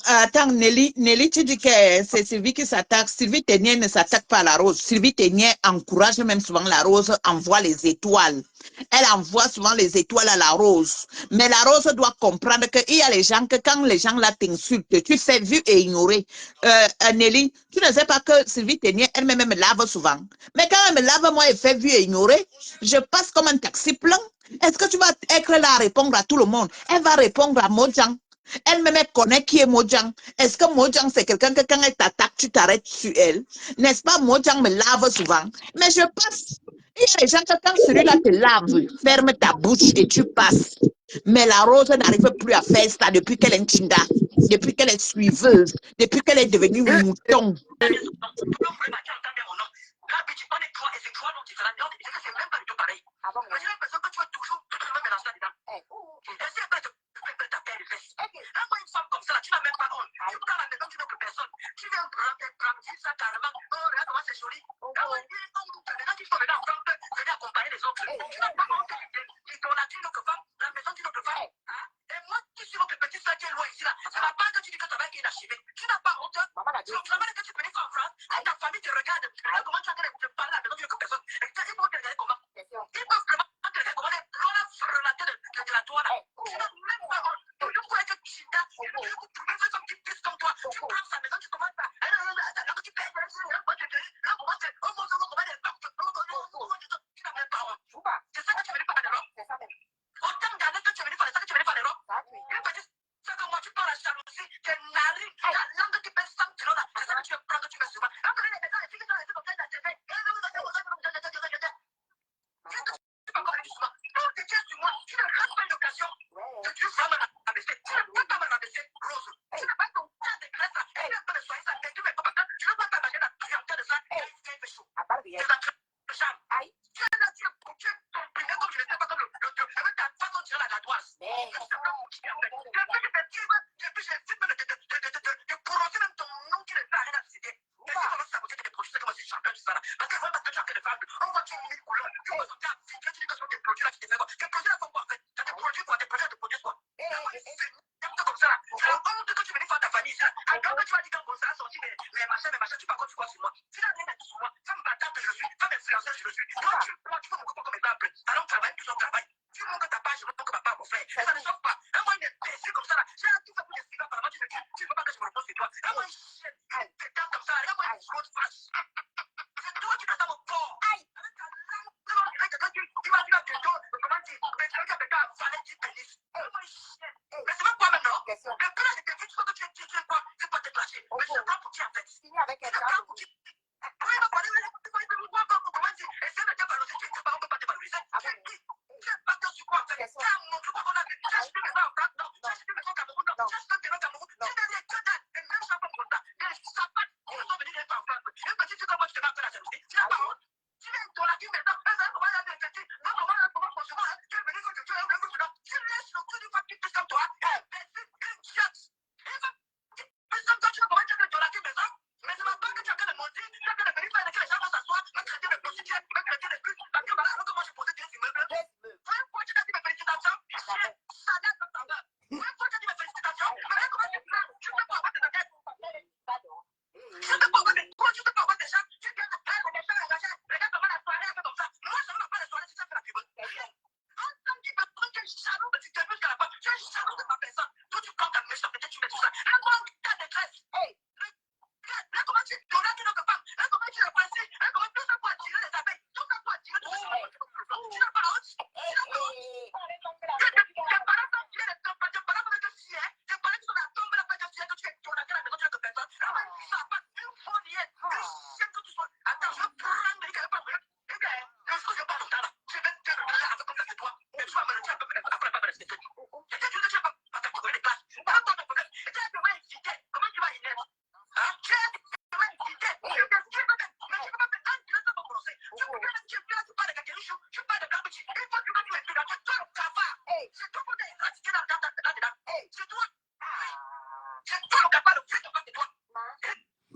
Attends, Nelly, tu dis que c'est Sylvie qui s'attaque. Sylvie Ténier ne s'attaque pas à la rose. Sylvie Ténier encourage même souvent la rose, envoie les étoiles. Elle envoie souvent les étoiles à la rose. Mais la rose doit comprendre qu'il y a les gens que quand les gens là t'insultent, tu fais vu et ignorer. Nelly, tu ne sais pas que Sylvie Ténier elle-même me lave souvent. Mais quand elle me lave, moi, elle fait vu et ignorer. Je passe comme un taxi plein. Est-ce que tu vas être là à répondre à tout le monde? Elle va répondre à Mojang. Elle-même connaît qui est Mojang. Est-ce que Mojang, c'est quelqu'un que quand elle t'attaque, tu t'arrêtes sur elle? N'est-ce pas? Mojang me lave souvent. Mais je passe. Il y a des gens que quand celui-là te lave, ferme ta bouche et tu passes. Mais la rose n'arrive plus à faire ça depuis qu'elle est chinda, depuis qu'elle est suiveuse, depuis qu'elle est devenue mouton.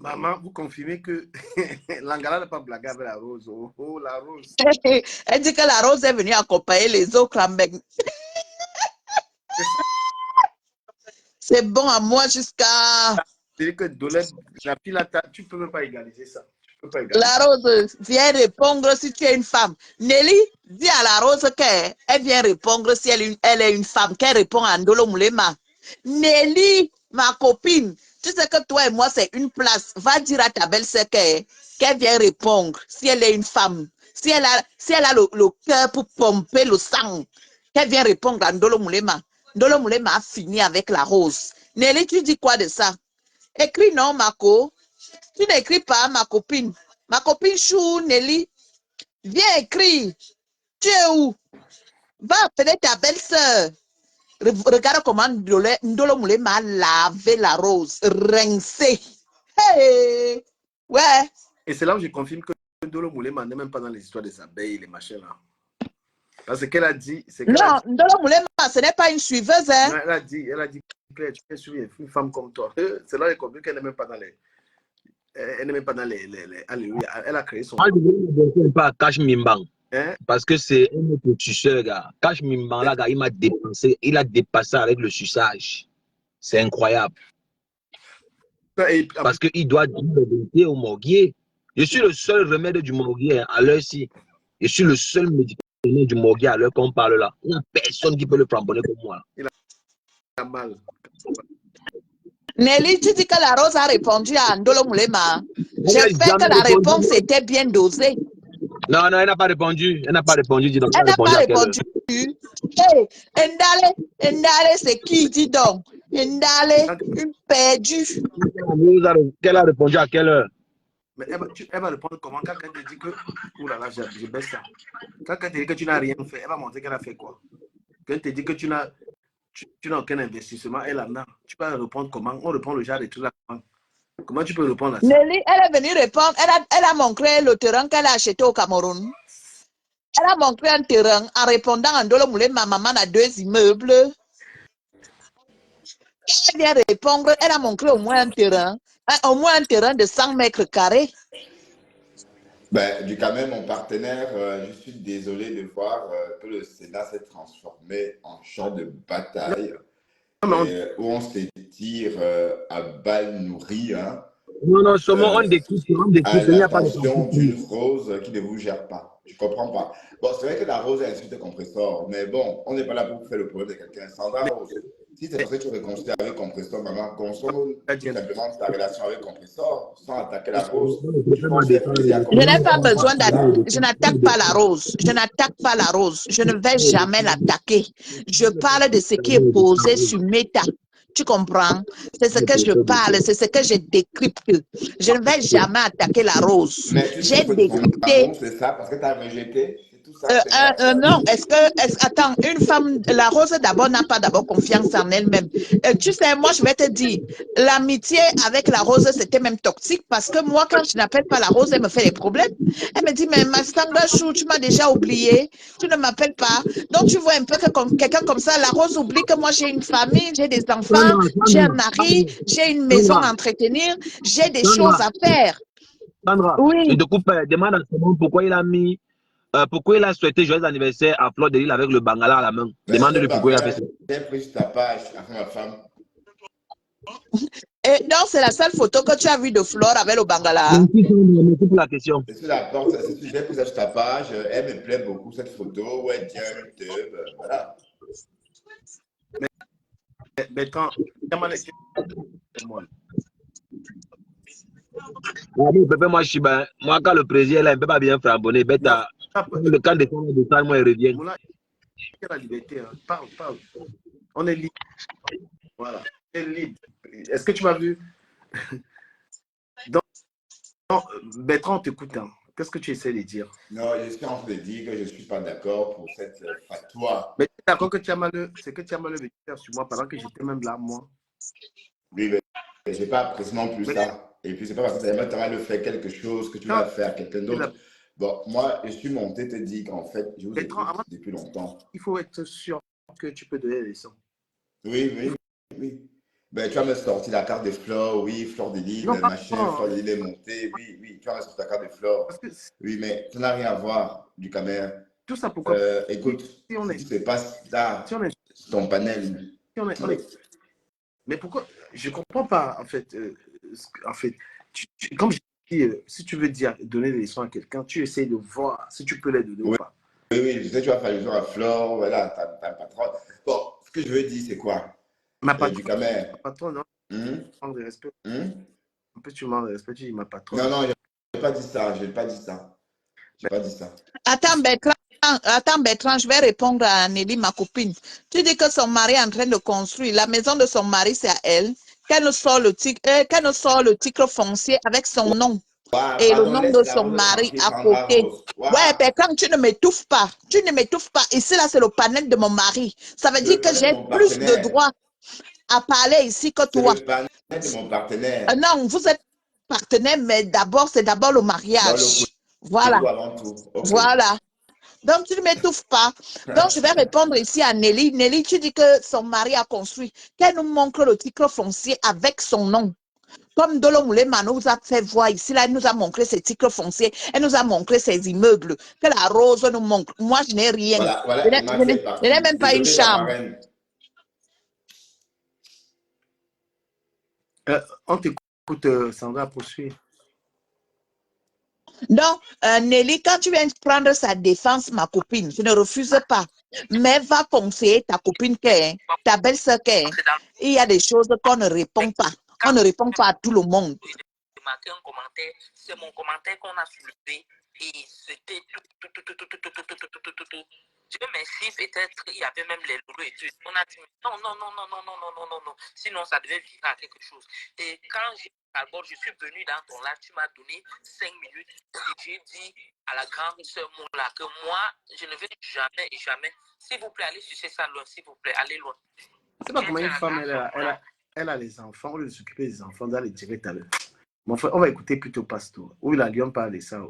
Maman, vous confirmez que Langala n'a pas blagué avec la rose. Oh, oh, la rose. Elle dit que la rose est venue accompagner les autres. C'est C'est bon à moi jusqu'à... C'est-à-dire que Dolène, la fille là, tu ne peux même pas égaliser ça. Tu peux pas égaliser. La Rose vient répondre si tu es une femme. Nelly, dis à la Rose qu'elle vient répondre si elle est une femme, qu'elle répond à Ndolo Moulema. Nelly, ma copine, tu sais que toi et moi, c'est une place. Va dire à ta belle-sœur qu'elle vient répondre si elle est une femme. Si elle a le cœur pour pomper le sang, qu'elle vient répondre à Ndolo Moulema. Ndolo Moulema a fini avec la Rose. Nelly, tu dis quoi de ça? Écris non, Marco. Tu n'écris pas, ma copine. Ma copine Chou, Nelly, viens écrire. Tu es où? Va appeler ta belle-sœur. Regarde comment Ndolo Moulema a lavé la Rose, rincé. Hey! Ouais. Et c'est là où je confirme que Ndolo Moulema n'est même pas dans les histoires des abeilles, les machins là. Parce qu'elle a dit... Non, Ndolo Moulema, ce n'est pas une suiveuse. Hein? Non, elle a dit, Claire, tu es sur une femme comme toi. C'est là qu'elle compris qu'elle n'est même pas dans les... Elle n'est même pas dans les... Alléluia. Elle a créé son... Moi, je ne veux pas Cash Mimbang. Hein? Parce que c'est un autre suceur, gars. Cash Mimbang, là, gars, il a dépassé avec le suçage. C'est incroyable. Parce qu'il doit dire la vérité au morguier. Je suis le seul remède du morguier à l'heure-ci. Je suis le seul médicament du morguier à l'heure qu'on parle là. Il n'y a personne qui peut le flamboyer comme moi. Il a mal. Nelly, tu dis que la Rose a répondu à Ndolo Moulema. J'espère que la réponse était bien dosée. Non, elle n'a pas répondu. Elle n'a pas répondu. Dis donc, elle n'a pas répondu. Hey, Ndale, c'est qui, dis donc? Ndale, une perdue. Qu'elle a répondu à quelle heure? Mais elle va répondre comment? Quand elle te dit que... Ouh là là, je baisse ça. Quand elle te dit que tu n'as rien fait, elle va montrer qu'elle a fait quoi? Quand elle te dit que tu n'as aucun investissement, elle en a. Tu peux répondre comment? On répond le genre de tout là. Comment tu peux répondre à ça? Nelly, elle est venue répondre. Elle a montré le terrain qu'elle a acheté au Cameroun. Elle a montré un terrain en répondant à Ndolo Moulema, maman a 2 immeubles. Elle vient répondre, elle a montré au moins un terrain de 100 mètres carrés. Ben, du quand même, mon partenaire, je suis désolé de voir que le Sénat s'est transformé en champ de bataille où on s'étire à balles nourries. Hein, non, seulement on découpe. À l'attention d'une Rose qui ne vous gère pas. Je ne comprends pas. Bon, c'est vrai que la Rose est insulte compresseur, mais bon, on n'est pas là pour faire le problème de quelqu'un. Sandra Rose, si c'est parce que tu réconcilies avec compresseur, maman, consomme tout simplement ta relation avec compresseur sans attaquer la Rose. Je n'ai pas besoin d'attaquer. Je n'attaque pas la Rose. Je n'attaque pas la Rose. Je ne vais jamais l'attaquer. Je parle de ce qui est posé sur Meta. Tu comprends? C'est ce que je parle, c'est ce que je décrypte. Je ne vais jamais attaquer la Rose. J'ai décrypté. C'est ça, parce que tu as rejeté. Non, attends, une femme, la Rose d'abord n'a pas confiance en elle-même. Tu sais, moi je vais te dire, l'amitié avec la Rose c'était même toxique parce que moi quand je n'appelle pas la Rose, elle me fait des problèmes. Elle me dit, mais ma Sandra Chou, tu m'as déjà oublié, tu ne m'appelles pas. Donc tu vois un peu que quelqu'un comme ça, la Rose oublie que moi j'ai une famille, j'ai des enfants, j'ai un mari, j'ai une maison à entretenir, j'ai des choses à faire. Sandra, oui. Je te coupe, demande à ce moment pourquoi il a mis. Pourquoi il a souhaité joyeux anniversaire à Fleur de Lille avec le Bangala à la main? Demande-lui pourquoi il a fait ça. J'ai pris ta page avec ma femme. Et donc, c'est la seule photo que tu as vue de Flore avec le Bangala. Merci pour la question. C'est sur la porte, j'ai pris ça sur ta page. Elle me plaît beaucoup cette photo. Ouais, tiens, YouTube. Voilà. Mais quand moi, quand le président là, il ne peut pas bien frambonner, le camp de sang, moi, il revient. La liberté, hein. Parle. On est libre. Voilà. On est libre. Est-ce que tu m'as vu? Donc, Bertrand, on t'écoute. Hein. Qu'est-ce que tu essaies de dire? Non, je suis en train de dire que je ne suis pas d'accord pour cette fatwa. Mais tu es d'accord que tu as mal, c'est que tu as mal de faire sur moi pendant que j'étais même là, moi. Oui, mais je n'ai pas précisément plus ça. Et puis, c'est pas parce que tu as mal de faire quelque chose que tu vas faire quelqu'un d'autre. Bon, moi, je suis monté te dire qu'en fait, je vous écoute depuis longtemps. Il faut être sûr que tu peux donner les sons. Oui. Ben, tu vas me sortir la carte de Flore, oui, Fleur de Lille, machin, Fleur de Lille est montée, oui, tu vas me sortir la carte de Flore. Oui, mais ça n'a rien à voir du Camer. Tout ça pourquoi? Écoute, si c'est pas là, ton panel. Mais pourquoi? Je ne comprends pas, en fait. Comme je dis, si tu veux donner des leçons à quelqu'un, tu essayes de voir si tu peux les donner ou Oui, pas. oui, je sais, tu vas faire allusion à Flore, voilà, ta patronne. Bon, ce que je veux dire, c'est quoi? Ma Du patronne, camère. non, Hum, manque de respect. hum. Un peu, tu manques de respect, tu dis ma Non, patronne. non, je n'ai pas dit ça, je n'ai pas dit ça. Je n'ai Ben, pas dit ça. Attends, Bertrand, je vais répondre à Nelly, ma copine. Tu dis que son mari est en train de construire. La maison de son mari, c'est à elle. Qu'elle nous sort le titre foncier avec son nom Ouah, et le pardon, nom laisse de la son rose mari tranquille, à Sandra côté. Rose. Ouais, Ouah, Bertrand, tu ne m'étouffes pas. Tu ne m'étouffes pas. Ici, là, c'est le panel de mon mari. Ça veut c'est dire le que panel de j'ai mon plus de partenaire. droits à parler ici que C'est toi. le panel de mon partenaire. Non, vous êtes partenaire, mais c'est d'abord le Bon, le mariage. c'est Voilà, tout avant tout. OK. voilà. Donc, tu ne m'étouffes pas. Donc, je vais répondre ici à Nelly. Nelly, tu dis que son mari a construit. Qu'elle nous montre le titre foncier avec son nom. Comme Dolomoulema nous a fait voir ici, là, elle nous a montré ses titres fonciers. Elle nous a montré ses immeubles. Que la rose nous montre. Moi, je n'ai rien. Voilà, Je voilà, Emma qui est n'ai partie. même pas une Désolé, la chambre. marraine. on t'écoute, Sandra, poursuivre. Donc, Nelly, quand tu viens prendre sa défense, ma copine, je ne refuse pas. Mais va conseiller ta copine, ta belle-sœur, il y a des choses qu'on ne répond pas. On ne répond pas à tout le monde. J'ai marqué un commentaire, c'est mon commentaire qu'on a soulevé et c'était tout. Dieu merci, peut-être il y avait même les loulous et tout. On a dit non, sinon ça devait virer à quelque chose. Et quand je suis venu dans ton live, tu m'as donné 5 minutes et j'ai dit à la grande sœur Moula que moi, je ne vais jamais, s'il vous plaît, allez chercher ça loin, s'il vous plaît, allez loin. C'est pas comment une femme, elle a les enfants, au lieu de s'occuper des enfants, d'aller direct à l'heure. Mon frère, on va écouter plutôt Pasteur. Où il a Lyon parle de ça.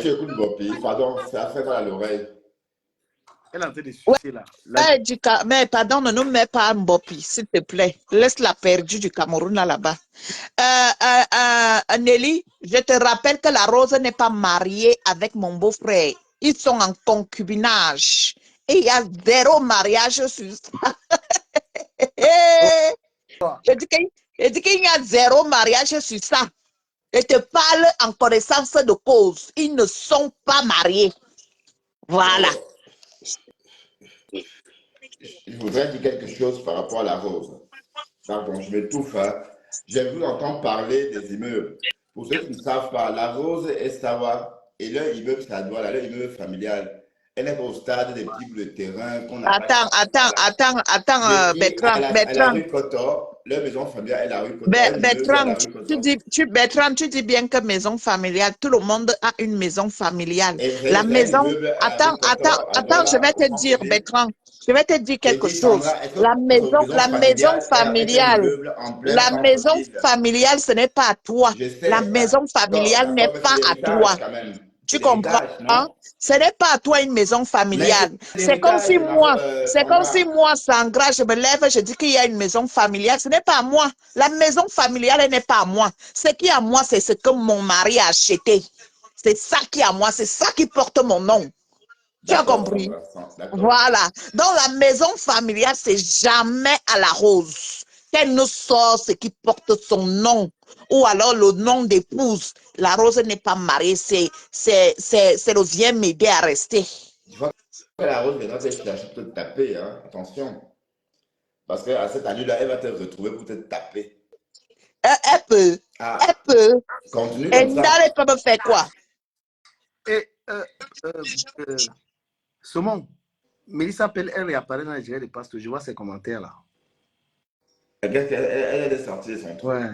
Tu écoutes Bopi, pardon, ça fait mal à l'oreille. Elle est en train de sucer là. Mais pardon, ne nous mets pas un Mbopi, s'il te plaît. Laisse la perdue du Cameroun là-bas. Nelly, je te rappelle que la Rose n'est pas mariée avec mon beau-frère. Ils sont en concubinage. Et il y a 0 mariage sur ça. Je dis qu'il y a 0 mariage sur ça. Je te parle en connaissance de cause. Ils ne sont pas mariés. Voilà. Bon, je voudrais dire quelque chose par rapport à la rose. Pardon, je m'étouffe. Hein. J'ai voulu entendre parler des immeubles. Pour ceux qui ne savent pas, la rose est Sawa et leur immeuble, c'est à Douala, leur immeuble familial. Elle n'est pas au stade des petits bouts de terrain qu'on n'a pas. Attends, Je dis à la Bertrand. rue Kotor, leur maison familiale est la rue Kotor, un immeuble est à Bertrand, la rue Kotor. Bertrand, tu dis bien que maison familiale, tout le monde a une maison familiale. Et La j'ai un maison, immeuble à la rue Kotor, à je vais Douala, au te dire, centre-ville. Bertrand, je vais te dire Je quelque dis, chose. Sandra, est-ce que votre maison La maison familiale est un familiale, immeuble en plein centre-ville? ce n'est pas à toi. Je La sais, maison familiale n'est d'accord, mais c'est pas à toi. l'héritage quand même. Tu C'est comprends? l'héritage, non? Ce n'est pas à toi une maison Mais familiale. c'est l'héritage, C'est comme si Sandra. moi, Sangra, je me lève, je dis qu'il y a une maison familiale. Ce n'est pas à moi. La maison familiale, elle n'est pas à moi. Ce qui est à moi, c'est ce que mon mari a acheté. C'est ça qui est à moi. C'est ça qui porte mon nom. Tu as D'accord, compris? Sandra, d'accord. Voilà. Donc, la maison familiale, c'est jamais à la rose. Qu'elle nous sort ce qui porte son nom. Ou alors le nom d'épouse. La rose n'est pas mariée. C'est le viens m'aider à rester. Tu vois que la rose viendra te chercher pour te taper, hein? Attention. Parce qu'à cette année-là, elle va te retrouver pour te taper. Elle peut. Ah, Elle peut. continue Et comme ça. Ndale peut me faire quoi? Et Saumon, Mélissa appelle, elle réapparaît dans les gérés de Pasteur. Je vois ses commentaires là. Elle est sortie de son truc. Ouais.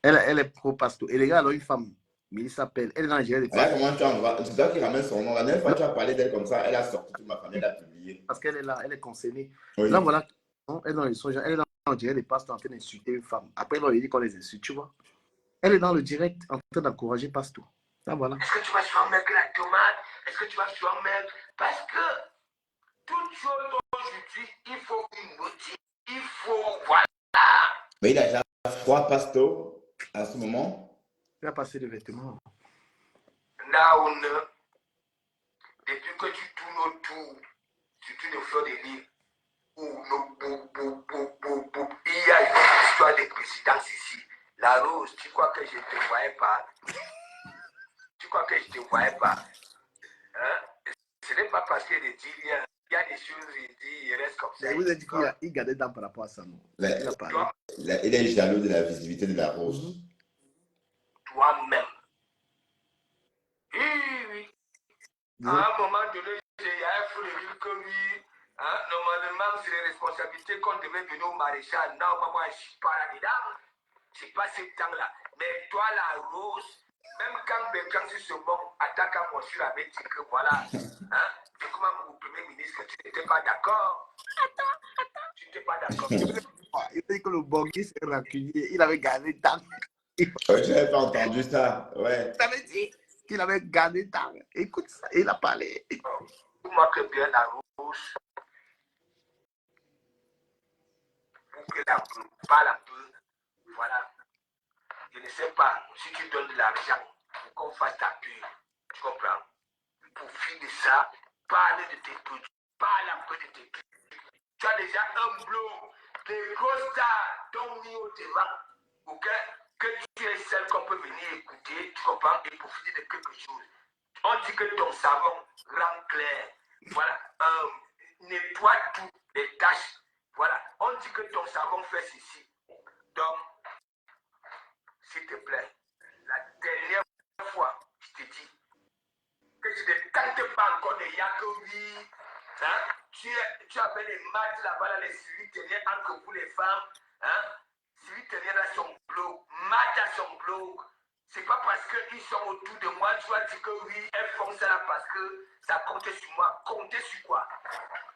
Elle est pro-Pasteur. Et les gars, alors une femme, Mélissa appelle, elle est dans les gérés de Regarde Pasteur. comment tu envoies. C'est toi qui ramène son nom. La dernière fois, tu as parlé d'elle comme ça. Elle a sorti toute ma famille, elle a publié. Parce qu'elle est là, elle est concernée. Oui. Là, voilà, elle est dans les songes, elle est dans le direct des Pasteur en train d'insulter une femme. Après, on lui dit qu'on les insulte, tu vois. Elle est dans le direct en train d'encourager Pasteur. Là, voilà. Est-ce que tu vas sur un mec la tomate? Est-ce que tu vas sur un mec? Parce que toute chose aujourd'hui, il faut une motive. Il faut, voilà. Mais il a déjà froid, Pasto, à ce moment. Il a passé les vêtements. Là, depuis que tu tournes autre tour, surtout de fleurs de lys, où il y a une histoire de présidence ici. La Rose, tu crois que je ne te voyais pas? Tu crois que je ne te voyais pas? Hein? Ce n'est pas parce qu'il dit rien. Il y a des choses, il dit, il reste comme ça. Mais vous avez dit qu'il gardait dans par rapport à ça, non? Il est jaloux de la visibilité de la rose. Toi-même. Oui. À un moment donné, il y a un fou de dire que oui, hein, normalement, c'est les responsabilités qu'on devait donner au maréchal. Non, moi, je ne suis pas là-dedans. Je ne sais pas ce temps-là. Mais toi, la rose, même quand Bertrand Sissobon attaque à moi, je l'avais dit que voilà, hein, c'est comme mon premier ministre, tu n'étais pas d'accord. Tu n'étais pas d'accord. Il dit que le Bangui s'est rancunier. Il avait gardé tant. Je n'avais pas entendu ça. Ouais. Il avait dit qu'il avait gardé tant. Écoute ça, il a parlé. Moi que bien la rose, pour que la peu, parle un peu, voilà. Je ne sais pas si tu donnes de l'argent pour qu'on fasse ta pub, tu comprends? Pour finir ça, parle de tes trucs, parle un peu de tes trucs. Tu as déjà un bloc, des grosses stars t'ont mis au devant, ok? Que tu es celle qu'on peut venir écouter, tu comprends, et profiter de quelque chose. On dit que ton savon rend clair, voilà, nettoie toutes les taches, voilà. On dit que ton savon fait ceci. Donc, s'il te plaît, la dernière fois, je te dis que je ne tente pas encore de Yakovi. Hein? Tu avais les maths là-bas, là, les suivis tenaient entre vous les femmes. Hein? Suivis tenaient dans son blog, maths à son blog. C'est pas parce qu'ils sont autour de moi, tu vas dire que oui, elles font ça là parce que ça comptait sur moi. Compter sur quoi?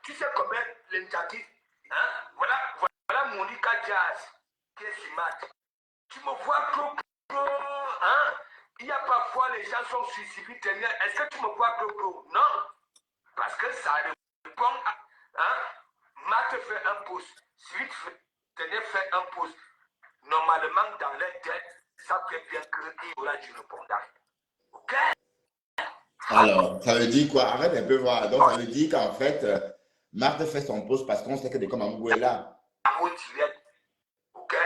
Tu sais combien l'initiative, hein? Voilà Monica Jazz qui est sur maths. Tu me vois pro, hein? Il y a parfois les gens sont suicidés. Est-ce que tu me vois pro? Non. Parce que ça répond à, hein? Matt fait un pouce. Suite fait un pouce. Normalement, dans leur tête, ça fait bien qu'il y aura du répondant. Ok? Alors, ça veut dire quoi? Arrête un peu voir. Donc, ça veut dire qu'en fait, Marthe fait son poste parce qu'on sait que des comme Amou est là. Ok?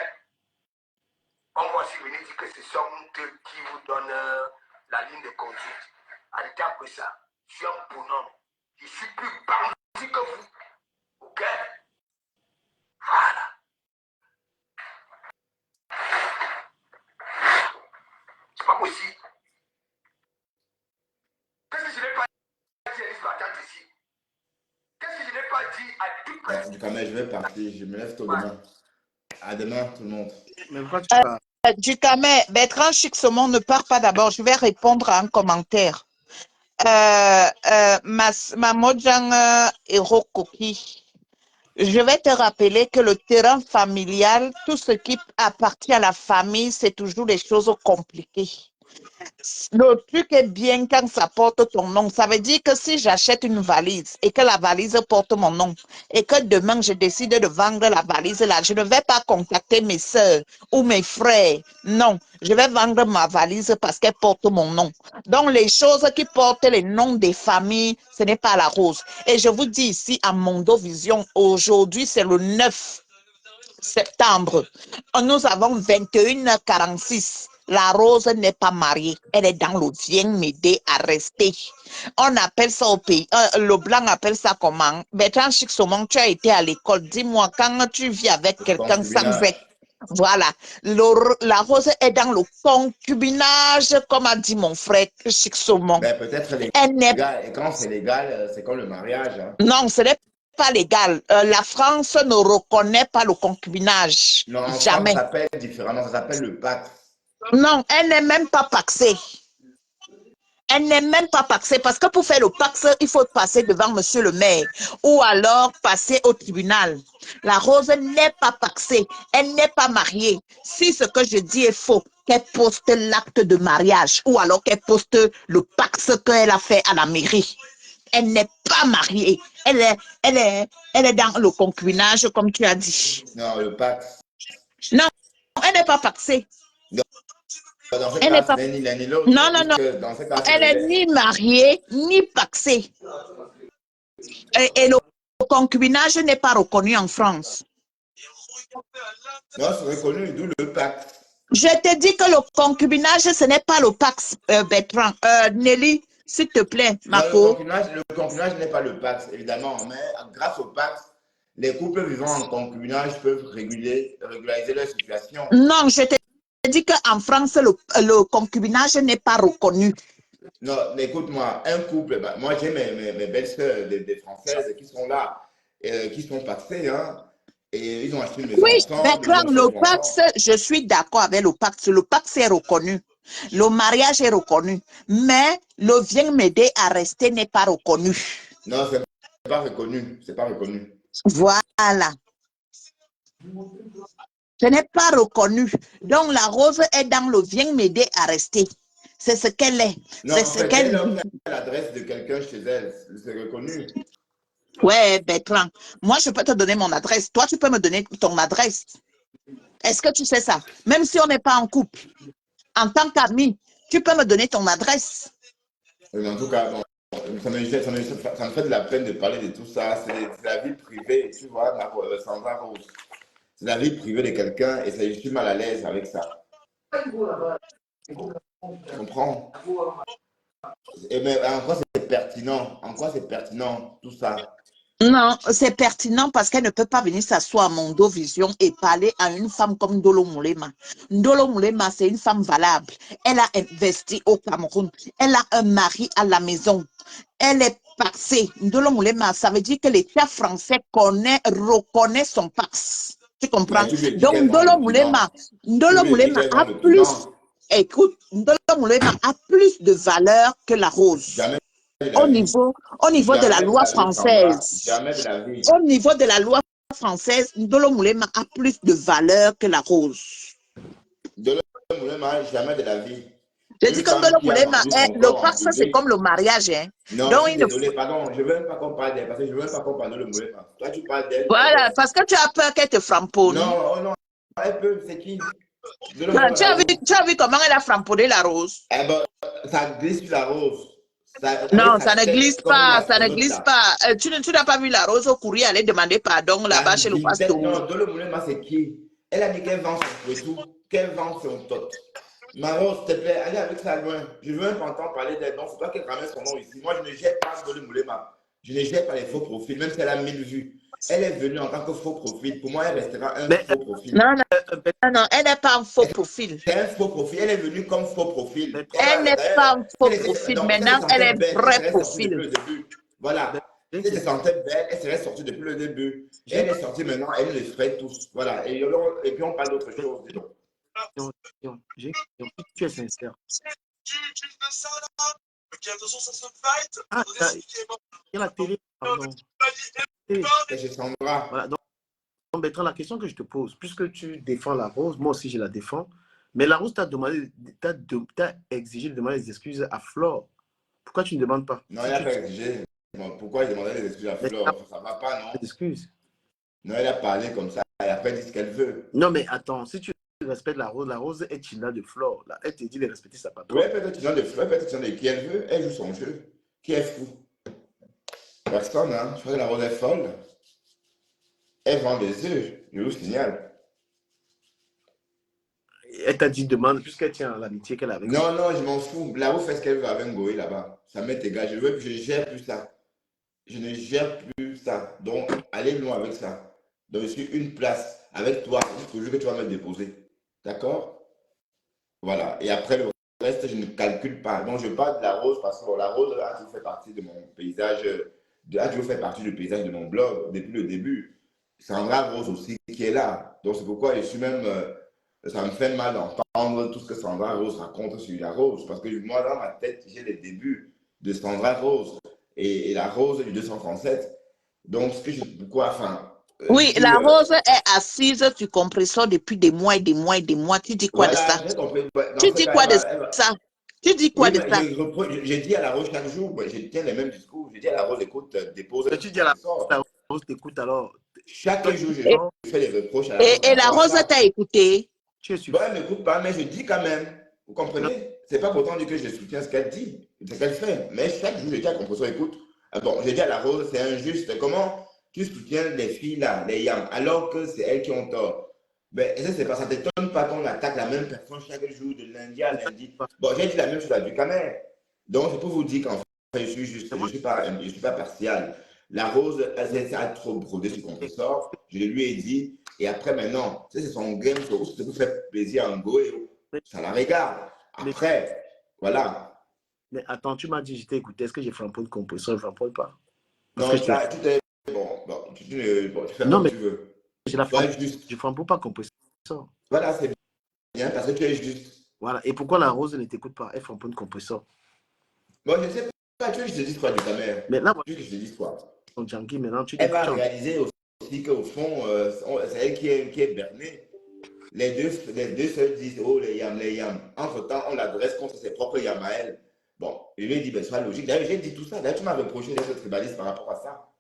On va aussi venir dire que ce sont eux qui vous donnent la ligne de conduite. Arrêtez un peu ça. Je suis un bonhomme. Je suis plus bandit que vous. Ok? Voilà. C'est pas possible. Qu'est-ce que je n'ai pas dit à Alice Batante ici? Qu'est-ce que je n'ai pas dit à toute personne? Du coup, je vais partir. Je me lève tôt demain. À demain, tout le monde. Mais pourquoi tu vas? Ducamé, Bertrand Chixomon ne part pas d'abord. Je vais répondre à un commentaire. Mamojang Erokoki. Je vais te rappeler que le terrain familial, tout ce qui appartient à la famille, c'est toujours des choses compliquées. Le truc est bien quand ça porte ton nom. Ça veut dire que si j'achète une valise et que la valise porte mon nom et que demain je décide de vendre la valise là, je ne vais pas contacter mes soeurs ou mes frères. Non, je vais vendre ma valise parce qu'elle porte mon nom. Donc les choses qui portent les noms des familles, ce n'est pas la rose. Et je vous dis ici à Mondo Vision, aujourd'hui c'est le 9 septembre. Nous avons 21h46. La rose n'est pas mariée. Elle est dans le viens m'aider à rester. On appelle ça au pays. Le blanc appelle ça comment? Bertrand Chixomon, tu as été à l'école. Dis-moi, quand tu vis avec quelqu'un sans être. Voilà. La rose est dans le concubinage, comme a dit mon frère Chixomon. Ben, peut-être légal. Et quand c'est légal, c'est comme le mariage. Hein. Non, ce n'est pas légal. La France ne reconnaît pas le concubinage. Non, en jamais. France, ça s'appelle différemment. Ça s'appelle le pacte. Non, elle n'est même pas paxée. Elle n'est même pas paxée parce que pour faire le pax, il faut passer devant monsieur le maire ou alors passer au tribunal. La rose n'est pas paxée. Elle n'est pas mariée. Si ce que je dis est faux, qu'elle poste l'acte de mariage ou alors qu'elle poste le pax qu'elle a fait à la mairie. Elle n'est pas mariée. Elle est dans le concubinage, comme tu as dit. Non, le pacte. Non, elle n'est pas paxée. Dans ce cas, ce n'est ni l'un ni l'autre. Non. Dans ce cas, elle est ni mariée, ni paxée. Et le concubinage n'est pas reconnu en France. Non, c'est reconnu, d'où le pacte. Je te dis que le concubinage, ce n'est pas le pacte, Bertrand. Nelly, s'il te plaît, Non, Marco. le concubinage n'est pas le pacte, évidemment, mais grâce au pacte, les couples vivant en concubinage peuvent régulariser leur situation. Non, je te dis qu'en France, le concubinage n'est pas reconnu. Non, mais écoute-moi, un couple, bah, moi j'ai mes belles-sœurs, des Françaises qui sont là, qui sont paxées, hein, et ils ont acheté une maison Oui, ensemble, ils Bertrand, ont fait le des enfants. pacte, je suis d'accord avec le pacte. Le pacte est reconnu. Le mariage est reconnu. Mais le viens m'aider à rester n'est pas reconnu. Non, c'est pas reconnu, c'est pas reconnu. Voilà. Ce n'est pas reconnu. Donc, la rose est dans le viens m'aider à rester. C'est ce qu'elle est. Non, C'est en ce fait, qu'elle elle offre dit. l'adresse de quelqu'un chez elle, c'est reconnu. Ouais, Bertrand. Moi, je peux te donner mon adresse. Toi, tu peux me donner ton adresse. Est-ce que tu sais ça? Même si on n'est pas en couple, en tant qu'ami, tu peux me donner ton adresse. Mais en tout cas, bon, ça me fait de la peine de parler de tout ça. C'est la vie privée, tu vois, Sandra Rose. C'est la vie privée de quelqu'un et je suis mal à l'aise avec ça. Tu comprends? Et mais en quoi c'est pertinent? En quoi c'est pertinent tout ça? Non, c'est pertinent parce qu'elle ne peut pas venir s'asseoir à Mondo Vision et parler à une femme comme Ndolo Moulema. Ndolo Moulema, c'est une femme valable. Elle a investi au Cameroun. Elle a un mari à la maison. Elle est paxée. Ndolo Moulema, ça veut dire que l'État français reconnaît son pax. Tu comprends? Mais tu lui dis Donc, qu'elle vend Ndolo l'opulence. Moulema a plus, écoute, Ndolo Moulema a plus de valeur que la rose. Jamais de la Au vie. niveau de la loi française. Jamais de la vie. Au niveau de la loi française, Ndolo Moulema a plus de valeur que la rose. Ndolo Moulema, jamais de la vie. Je dis que Ndolo Moulema, le pax, c'est comme le mariage. Hein. Non, donc, je suis désolé, pardon, je ne veux même pas qu'on parle d'elle, parce que je ne veux même pas qu'on parle de Ndolo Moulema. Toi, tu parles d'elle. Voilà, parce que tu as peur qu'elle te framponne. Non, oh non, elle peut, c'est qui? Tu as vu comment elle a framponné la rose? Eh ben, ça glisse sur la rose. Non, ça ne glisse pas, ça ne glisse pas. Tu n'as pas vu la rose au courrier aller demander pardon là-bas chez le pasteur. Non, Ndolo Moulema, c'est qui? Elle a dit qu'elle vend son tout, qu'elle vend son tot. Ma rose, s'il te plaît, allez avec ça loin. Je ne veux même pas entendre parler d'elle. Non, c'est toi qui ramène son nom ici. Moi, je ne jette pas Ndolo Moulema. Je ne jette pas les faux profils, même si elle a 1000 vues. Elle est venue en tant que faux profil. Pour moi, elle restera un faux profil. Non, elle n'est pas un faux profil. C'est un faux profil. Elle est venue comme faux profil. Elle n'est pas un faux profil. Maintenant, elle est vrai profil. Voilà. Si elle se sentait belle, elle serait sortie depuis le début. Elle est sortie maintenant, elle les ferait tous. Voilà. Et puis, on parle d'autre chose. Tu es sincère. Ah, il y a la télé, pardon. C'est Sandra. Voilà, donc, Bertrand, la question que je te pose, puisque tu défends la rose, moi aussi je la défends, mais la rose t'a exigé de demander des excuses à Flore. Pourquoi tu ne demandes pas? Non, elle n'a pas exigé. Pourquoi il demandait des excuses à Flore? Ça ne va pas, non? Des excuses. Non, elle a parlé comme ça, elle a pas dit ce qu'elle veut. Non, mais attends, si tu respectes la rose est China de Flore. Là, elle te dit de respecter sa patronne. Oui, elle peut être China de Flore, elle peut être China de qui elle veut, elle joue son jeu. Qui est fou? Personne, hein? Je crois que la rose est folle. Elle vend des œufs, je vous signale. Elle t'a dit demande, puisqu'elle tient à l'amitié qu'elle a avec. Non, non, je m'en fous. La rose fait ce qu'elle veut avec Ngoé là-bas. Ça m'est égal. Je ne gère plus ça. Je ne gère plus ça. Donc, allez loin avec ça. Donc, je suis une place avec toi jusqu'au jour que tu vas me déposer. D'accord? Voilà. Et après, le reste, je ne calcule pas. Donc, je parle de la rose parce que la rose, là, tu fais partie de mon paysage. Là, tu fais partie du paysage de mon blog depuis le début. Sandra Rose aussi qui est là. Donc, c'est pourquoi je suis même. Ça me fait mal d'entendre tout ce que Sandra Rose raconte sur la rose. Parce que moi, dans ma tête, j'ai les débuts de Sandra Rose et la rose du 237. Donc, ce que je. Pourquoi, enfin. Oui, la rose est assise du compresseur depuis des mois et des mois et des mois. Tu dis quoi de ça? Tu dis quoi de ça? Tu dis quoi de ça? J'ai dit à la rose chaque jour, je tiens les mêmes discours. J'ai dit à la rose, écoute, dépose. Tu dis à la rose, t'écoute alors. Chaque jour, je fais des reproches à la rose. Et la rose t'a écouté? Bon, elle ne m'écoute pas, mais je dis quand même. Vous comprenez? C'est pas pourtant dire que je soutiens ce qu'elle dit, ce qu'elle fait. Mais chaque jour, je dis à la compression, écoute, Bon, j'ai dit à la Rose, c'est injuste. Comment tu soutiens les filles là, les yams, alors que c'est elles qui ont tort? Ben, ça, c'est pas, ça t'étonne pas qu'on attaque la même personne chaque jour, de lundi à lundi. Bon, j'ai dit la même chose à Ducamer. Donc, c'est pour vous dire qu'en fait, je suis juste, je suis pas partial. La Rose, elle a trop brodé sur Compressor. Je lui ai dit, et après, maintenant, c'est son game, c'est pour faire plaisir à Ngo, ça la regarde. Après, voilà. Mais attends, tu m'as dit, je t'ai écouté. Est-ce que j'ai frappé le compresseur? Je ne frappe pas. Parce Non, que là, tu t'es. Bon, tu fais non, comme mais tu veux. je la frappe. Juste. Je ne frappe pas compresseur. Voilà, c'est bien parce que tu es juste. Voilà. Et pourquoi la Rose ne t'écoute pas? Elle frappe le compresseur. Bon, je ne sais pas, tu veux que je te dise quoi de ta mère? Mais là, moi, tu veux que je te dise quoi? Maintenant, Elle va réaliser aussi qu'au fond, c'est elle qui est bernée. Les deux se disent, oh, les yams. Entre-temps, on l'adresse contre ses propres yams à elle. Bon, je lui ai dit, ben, c'est pas logique. D'ailleurs, j'ai dit tout ça. D'ailleurs, tu m'as reproché d'être tribaliste par rapport à ça.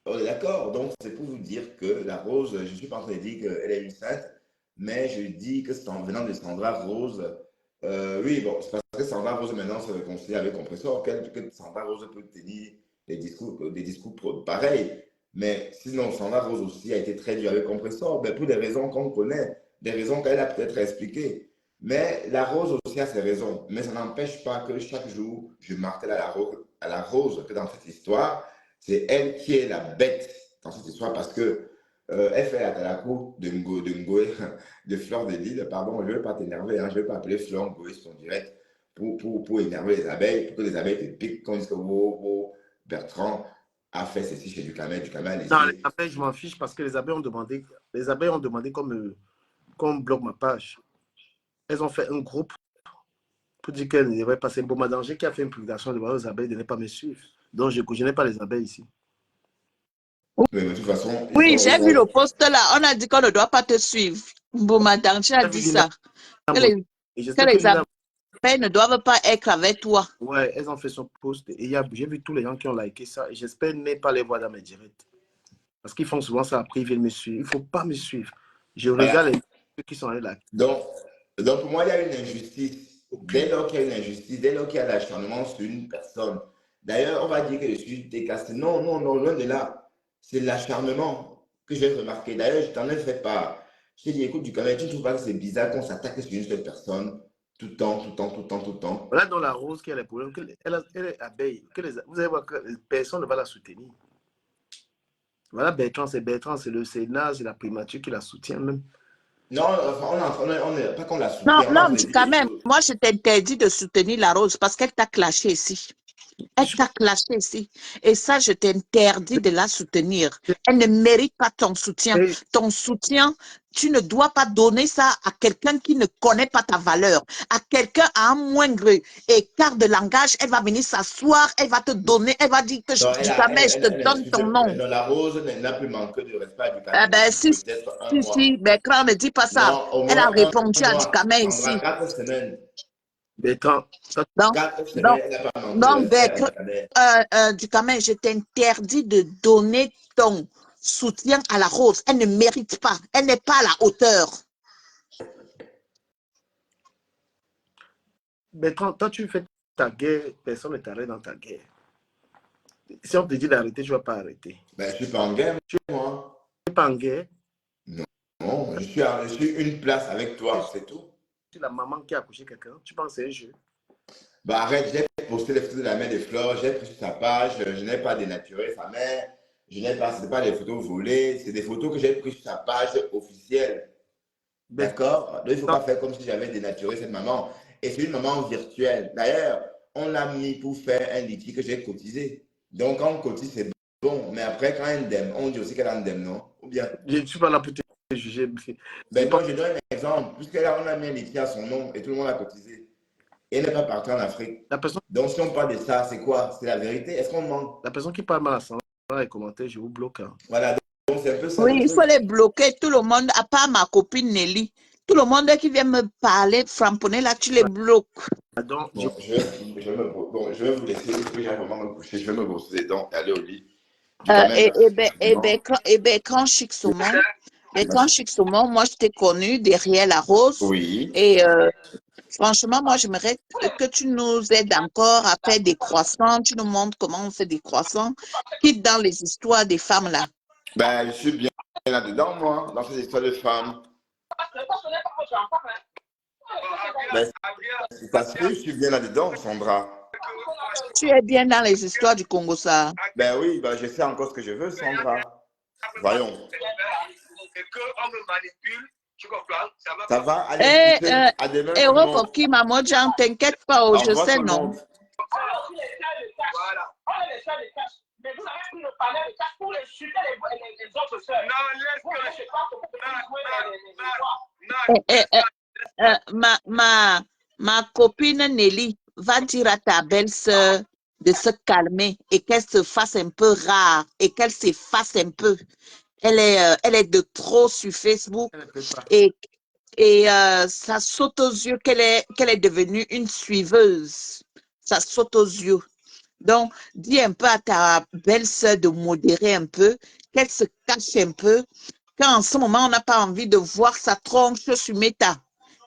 On est d'accord. Donc, c'est pour vous dire que la Rose, je ne suis pas en train de dire qu'elle est une sainte, mais je dis que c'est en venant de Sandra Rose. Oui, bon, c'est parce que Sandra Rose maintenant se réconcilie avec Compressor que Sandra Rose peut tenir des discours pareils. Mais sinon, Sandra Rose aussi a été très dure avec Compressor, mais pour des raisons qu'on connaît, des raisons qu'elle a peut-être expliquées. Mais la Rose aussi a ses raisons. Mais ça n'empêche pas que chaque jour, je martèle à la Rose que dans cette histoire, c'est elle qui est la bête dans cette histoire parce que elle fait la Talakou de Ngoé, de Fleur de Lille. Pardon, je ne vais pas t'énerver, hein, je ne vais pas appeler Fleur Ngoé sur son direct pour énerver les abeilles, pour que les abeilles te piquent quand ils disent que Bertrand a fait ceci chez Ducamel. Non, les abeilles, je m'en fiche parce que les abeilles ont demandé qu'on bloque ma page. Elles ont fait un groupe pour dire qu'elles devraient passer. Bon, Danger qui a fait une publication de voir aux abeilles de ne pas me suivre. Donc, je n'ai pas les abeilles ici. Mais de toute façon, oui, j'ai vu le post là. On a dit qu'on ne doit pas te suivre. Bouma Danger a dit ça. Que les abeilles ne doivent pas être avec toi. Ouais, elles ont fait son post. Et j'ai vu tous les gens qui ont liké ça. Et j'espère ne pas les voir dans mes directs. Parce qu'ils font souvent ça après, ils viennent me suivre. Il ne faut pas me suivre. Je regarde les ceux qui sont allés là. Donc, pour moi, il y a une injustice. Dès lors qu'il y a une injustice, dès lors qu'il y a l'acharnement sur une personne. D'ailleurs, on va dire que je suis décassé. Non, loin de là. C'est l'acharnement que j'ai remarqué. D'ailleurs, je t'en ai fait part. Je t'ai dit, écoute, tu ne trouves pas que c'est bizarre qu'on s'attaque sur une seule personne tout le temps. Voilà dans la Rose qui a les problèmes. Elle est abeille. Vous allez voir que personne ne va la soutenir. Voilà, Bertrand, c'est le Sénat, c'est la primature qui la soutient même. Non, on n'est pas qu'on la soutient. Non, quand même, moi je t'interdis de soutenir la Rose parce qu'elle t'a clashé ici. Elle t'a clashé ici. Et ça, je t'interdis de la soutenir. Elle ne mérite pas ton soutien. Ton soutien, tu ne dois pas donner ça à quelqu'un qui ne connaît pas ta valeur. À quelqu'un à un moindre écart de langage, elle va venir s'asseoir, elle va te donner, elle va dire que je te donne ton nom. Non, la Rose n'a plus manqué de respect à Ducamel. Si, Bertrand ne dit pas ça. Non, elle a répondu à Ducamel ici. 4 semaines. Bertrand, non, Ducamel, je t'interdis de donner ton soutien à la Rose. Elle ne mérite pas. Elle n'est pas à la hauteur. Bertrand, toi, tu fais ta guerre, personne ne t'arrête dans ta guerre. Si on te dit d'arrêter, tu ne vas pas arrêter. Ben, je ne suis pas en guerre, moi. Tu n'es pas en guerre? Non, je suis une place avec toi, c'est tout. C'est la maman qui a accouché quelqu'un. Tu penses que c'est un jeu? Bah arrête, j'ai posté les photos de la mère des fleurs, j'ai pris sur sa page, je n'ai pas dénaturé sa mère, ce n'est pas des photos volées, c'est des photos que j'ai prises sur sa page officielle. D'accord? Donc il ne faut pas faire comme si j'avais dénaturé cette maman. Et c'est une maman virtuelle. D'ailleurs, on l'a mis pour faire un litige que j'ai cotisé. Donc quand on cotise, c'est bon. Mais après, quand elle indemne, on dit aussi qu'elle indemne, non? Ou bien? Je ne suis pas là pour te juger. Ben donc, je donne un exemple. Puisque là, on a mis un litige à son nom et tout le monde a cotisé. Et elle n'est pas partie en Afrique. Donc, si on parle de ça, c'est quoi? C'est la vérité? Est-ce qu'on ment? La personne qui parle mal à Sandra, les commentaires, je vous bloque. Hein. Voilà, donc c'est un peu ça. Oui, il faut les bloquer. Tout le monde, à part ma copine Nelly. Tout le monde qui vient me parler, framponner, là, tu les bloques. Donc, bon, je vais vous laisser, parce que j'ai vraiment me coucher. Je vais me brosser les dents et aller au lit. Quand Chic Saumon, Mais quand Chixoumon, moi, je t'ai connu derrière la rose. Oui. Et franchement, moi, j'aimerais que tu nous aides encore à faire des croissants. Tu nous montres comment on fait des croissants. Quitte dans les histoires des femmes là. Ben, je suis bien là-dedans, moi, dans ces histoires de femmes. Ben, parce que je suis bien là-dedans, Sandra. Tu es bien dans les histoires du Congo, ça. Ben oui, ben, je fais encore ce que je veux, Sandra. Voyons. Ça va, allez, à demain, tout le monde. Eurocoki, maman, Jean, t'inquiète pas, Au je revoir, sais, tout le non. monde. Mais vous avez pris le panel de cash pour les chuter les autres sœurs. Non, laisse que je sais pas comment Ma copine Nelly va dire à ta belle-sœur de se calmer et qu'elle se fasse un peu rare et qu'elle s'efface un peu. Elle est de trop sur Facebook et ça saute aux yeux qu'elle est devenue une suiveuse. Ça saute aux yeux. Donc, dis un peu à ta belle-sœur de modérer un peu, qu'elle se cache un peu, qu'en ce moment, on n'a pas envie de voir sa tronche sur Meta.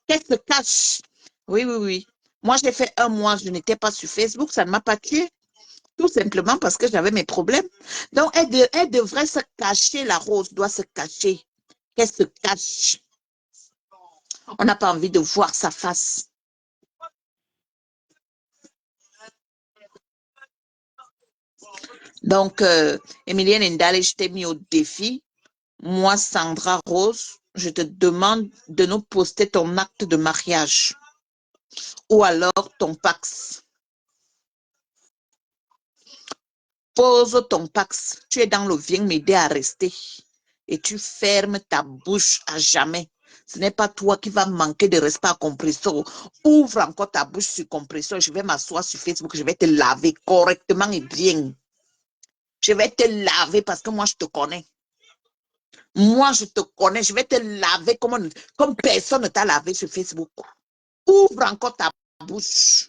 Qu'elle se cache. Oui, oui, oui. Moi, j'ai fait 1 mois, je n'étais pas sur Facebook, ça ne m'a pas tué. Tout simplement parce que j'avais mes problèmes. Donc, elle devrait se cacher, la rose doit se cacher. Qu'elle se cache. On n'a pas envie de voir sa face. Donc, Emilienne Ndale, je t'ai mis au défi. Moi, Sandra Rose, je te demande de nous poster ton acte de mariage ou alors ton Pax. Pose ton Pax. Tu es dans le viens m'aider à rester et tu fermes ta bouche à jamais. Ce n'est pas toi qui vas manquer de respect à Compresso. Ouvre encore ta bouche sur Compresso. Je vais m'asseoir sur Facebook. Je vais te laver correctement et bien. Je vais te laver parce que moi, je te connais. Moi, je te connais. Je vais te laver comme personne ne t'a lavé sur Facebook. Ouvre encore ta bouche.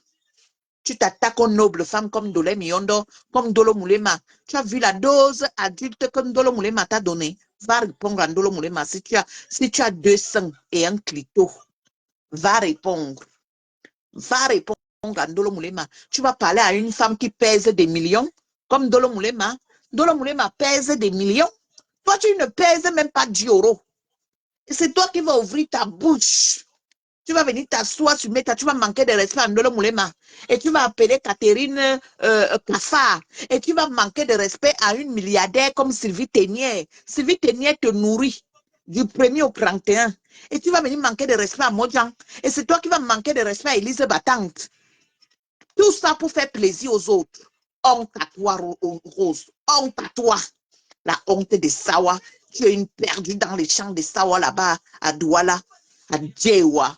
Tu t'attaques aux nobles femmes comme Dolé Miondo, comme Dolo Moulema. Tu as vu la dose adulte que Dolo Moulema t'a donnée. Va répondre à Dolo Moulema si tu as 2 seins et un clito. Va répondre. Va répondre à Dolo Moulema. Tu vas parler à une femme qui pèse des millions, comme Dolo Moulema. Dolo Moulema pèse des millions. Toi, tu ne pèses même pas 10 €. C'est toi qui vas ouvrir ta bouche. Tu vas venir t'asseoir sur Meta, tu vas manquer de respect à Ndolo Moulema. Et tu vas appeler Catherine Cafard. Et tu vas manquer de respect à une milliardaire comme Sylvie Ténière. Sylvie Ténière te nourrit du 1er au 31. Et tu vas venir manquer de respect à Modjan. Et c'est toi qui vas manquer de respect à Élise Battante. Tout ça pour faire plaisir aux autres. Honte à toi, Rose. Honte à toi. La honte de Sawa. Tu es une perdue dans les champs de Sawa là-bas, à Douala, à Djewa.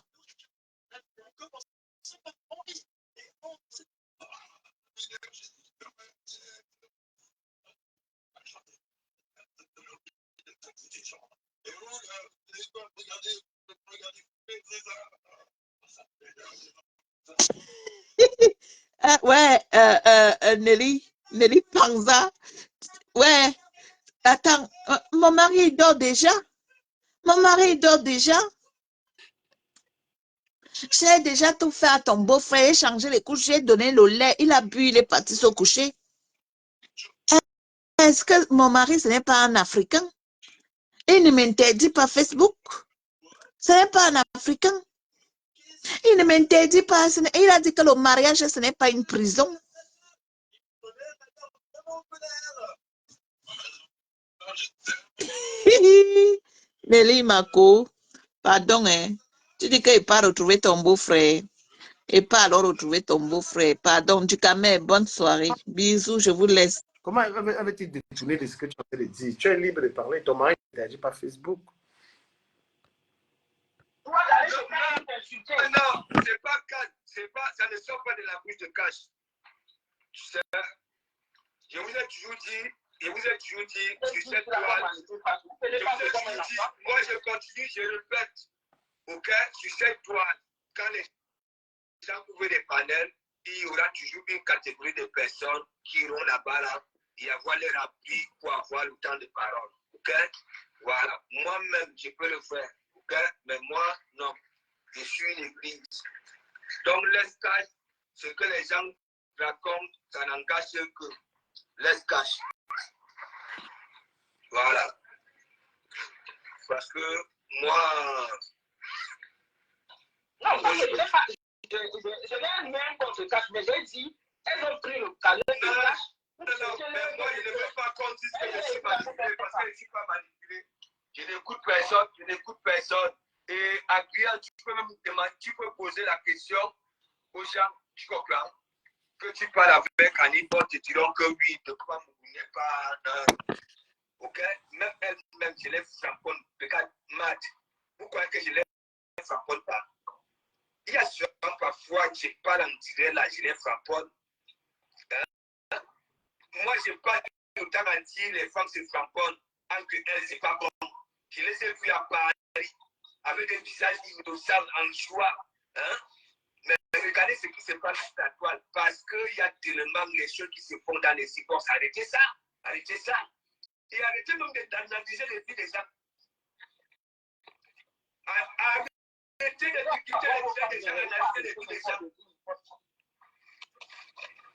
Ouais, Nelly Panza. Ouais, attends, mon mari dort déjà. Mon mari dort déjà. J'ai déjà tout fait à ton beau-frère, changé les couches, j'ai donné le lait, il a bu, il est parti se coucher. Est-ce que mon mari, ce n'est pas un Africain? Il ne m'interdit pas Facebook. Ce n'est pas un Africain. Il ne m'interdit pas. Il a dit que le mariage, ce n'est pas une prison. Nelly Mako, pardon, hein. Tu dis qu'il n'est pas retrouvé ton beau-frère. Et pas alors retrouver ton beau-frère. Pardon, du camé, bonne soirée. Bisous, je vous laisse. Comment avait-il détourné de ce que tu as de dire? Tu es libre de parler. Ton mari n'interdit pas Facebook. Non, c'est pas calme. Ça ne sort pas de la bouche de cash. Tu sais, je vous ai toujours dit, tu sais, moi je continue, je répète, ok, tu sais, toi, quand les gens ouvrent des panels, il y aura toujours une catégorie de personnes qui iront là-bas là, et avoir leur appui pour avoir le temps de parole, ok? Voilà, moi moi-même, je peux le faire. Okay? Mais moi, non. Je suis une église. Donc, laisse cash, ce que les gens racontent, ça n'engage que laisse cash. Voilà. Parce que moi... Non, moi, je n'ai rien contre le cash, mais j'ai dit, elles ont pris le cadeau de cash. Non, mais moi, je ne veux pas qu'on dise que je suis manipulé, parce que je ne suis pas manipulé. Je n'écoute personne. Et Adrien, tu peux même demander, tu peux poser la question aux gens, tu comprends, que tu parles avec Anibot, te diront que oui, de quoi vous n'êtes pas... ok? Même elle-même, je les framponne. Regarde, Matt, pourquoi que je les framponne pas? Il y a souvent parfois, je parle en direct là, je les framponne. Hein? Moi, je parle autant en dire, les femmes se framponnent, entre elles, c'est pas bon. Je les ai vues à Paris, avec des visages innocents en joie. Hein? Mais regardez ce qui se passe sur la toile, parce qu'il y a tellement de choses qui se font dans les supports. Arrêtez ça. Et arrêtez même d'analyser les vies des gens. Arrêtez de discuter les gens, analyser les vies des gens.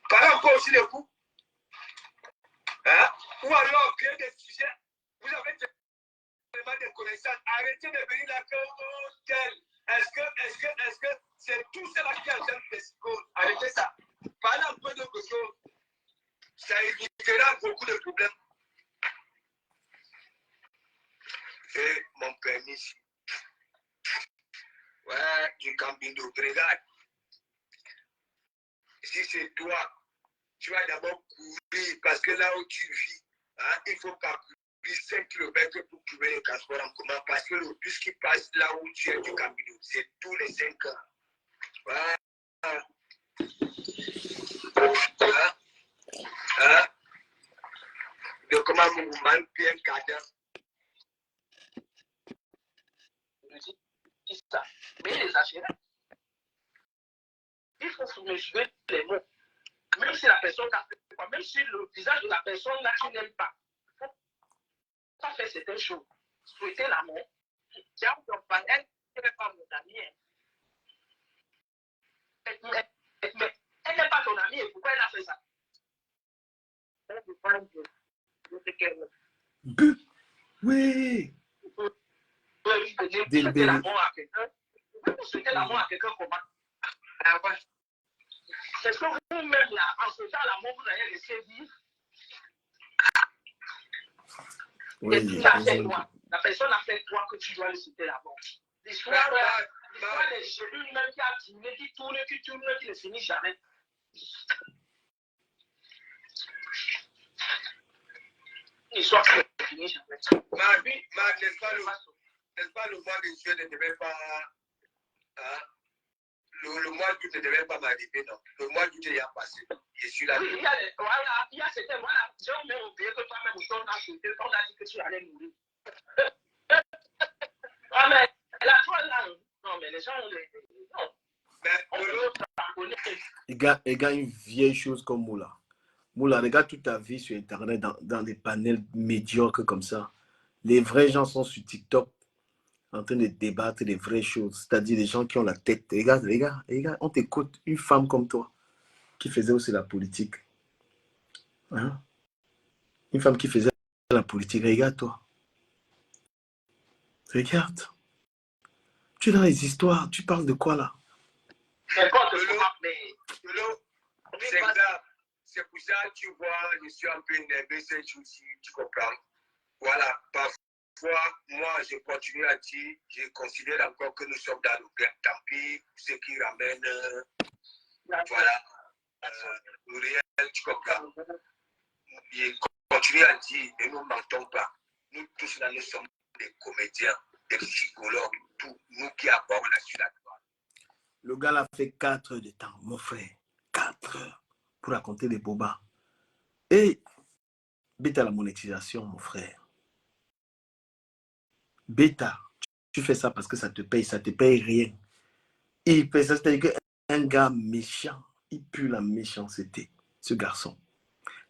Parlez encore aussi de vous. Hein? Ou alors, créer des sujets. Vous avez tellement de connaissances. Arrêtez de venir là que tel. Est-ce que c'est tout cela qui engendre les psychoses? Arrêtez ça. Parlez un peu d'autre chose. Ça évitera beaucoup de problèmes. Et mon permis. Ouais, du camping d'eau. Regarde. Si c'est toi, tu vas d'abord courir parce que là où tu vis, hein, il faut parcourir 5 km pour trouver le transport en commun parce que le bus qui passe là où tu es du Camino, c'est tous les 5 ans. Voilà. Hein? De comment vous manque bien cadre. Mais les assurances, il faut mesurer les mots. Même si la personne n'a pas, même si le visage de la personne là, tu n'aimes pas, il faut pas faire certaines choses. Souhaiter la mort. Tiens, elle n'est pas mon amie. Mais elle n'est pas ton amie, et pourquoi elle a fait ça? Elle ne peut pas Oui. Souhaiter la mort à quelqu'un. Vous souhaitez la mort à quelqu'un comment? Est-ce que vous-même, là, en souhaitant la mort, vous allez laisser vivre? Oui, la personne a fait quoi que tu dois lui souhaiter la mort? L'histoire des cellules même qui a tourné, qui tourne, qui ne finit jamais. L'histoire qui ne finit jamais. N'est-ce pas le mois de juillet ne devait pas... Hein? Le mois d'août ne devait pas m'arriver, non. Le mois d'août est passé. Je suis là. Oui, il y a c'était moi, j'ai même oublié que toi-même, on a souhaité, on a dit que tu allais mourir. Ah, mais la toile là, non, mais les gens, non. Mais on peut les gars, une vieille chose comme Moula. Moula, regarde toute ta vie sur Internet, dans des panels médiocres comme ça. Les vrais gens sont sur TikTok en train de débattre des vraies choses, c'est-à-dire les gens qui ont la tête. Les gars, on t'écoute, une femme comme toi, qui faisait aussi la politique. Hein? Une femme qui faisait la politique, regarde-toi. Regarde. Tu es dans les histoires, tu parles de quoi là? C'est grave. C'est pour ça que tu vois, je suis un peu énervé, tu comprends. Voilà, parfois, moi, je continue à dire, je considère encore que nous sommes dans le grand tapis, ce qui ramène, voilà, le réel, tu comprends. Je continue à dire, et nous ne mentons pas. Nous tous là, nous sommes des comédiens, des psychologues, tout, nous qui avons la suite à toi. Le gars a fait 4 heures de temps, mon frère. 4 heures pour raconter les bobas. Et bêta la monétisation, mon frère. Bêta, tu fais ça parce que ça te paye rien. Et il fait ça, c'est-à-dire qu'un gars méchant, il pue la méchanceté, ce garçon.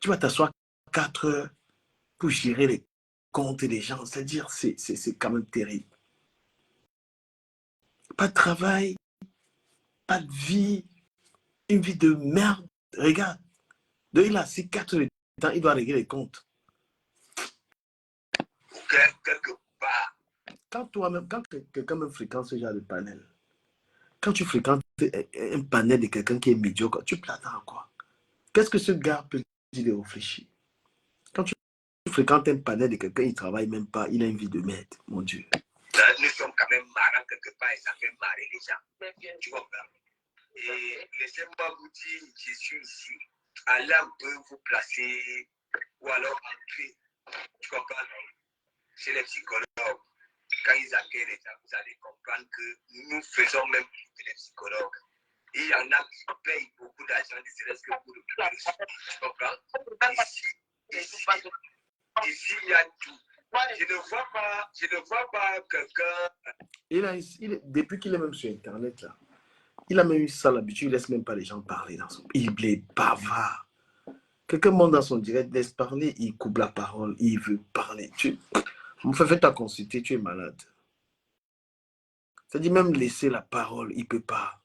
Tu vas t'asseoir 4 heures pour gérer les compte des gens. C'est-à-dire, c'est quand même terrible. Pas de travail, pas de vie, une vie de merde. Regarde, il a assis 4 heures de temps, il doit régler les comptes. Quelque part. Quand toi-même, quand quelqu'un même fréquente ce genre de panel, quand tu fréquentes un panel de quelqu'un qui est médiocre, tu t'attends à quoi? Qu'est-ce que ce gars peut dire de réfléchir? Quand tu fréquentes un panel de quelqu'un, il ne travaille même pas, il a une vie de merde, mon Dieu. Nous sommes quand même marrants quelque part et ça fait marrer les gens. Tu comprends? Et laissez-moi vous dire, je suis ici. Allah peut vous placer ou alors entrer. Tu comprends? Chez les psychologues, quand ils accueillent les gens, vous allez comprendre que nous faisons même plus que les psychologues. Et il y en a qui payent beaucoup d'argent, ne serait-ce que pour le suivi. Tu comprends? Ici, il y a tout. Je ne vois pas quelqu'un. Depuis qu'il est même sur Internet, là, il a même eu ça l'habitude, il ne laisse même pas les gens parler. Il est bavard. Quelqu'un monte dans son direct, laisse parler, il coupe la parole, il veut parler. Fais ta consulter, tu es malade. C'est-à-dire même laisser la parole, il ne peut pas.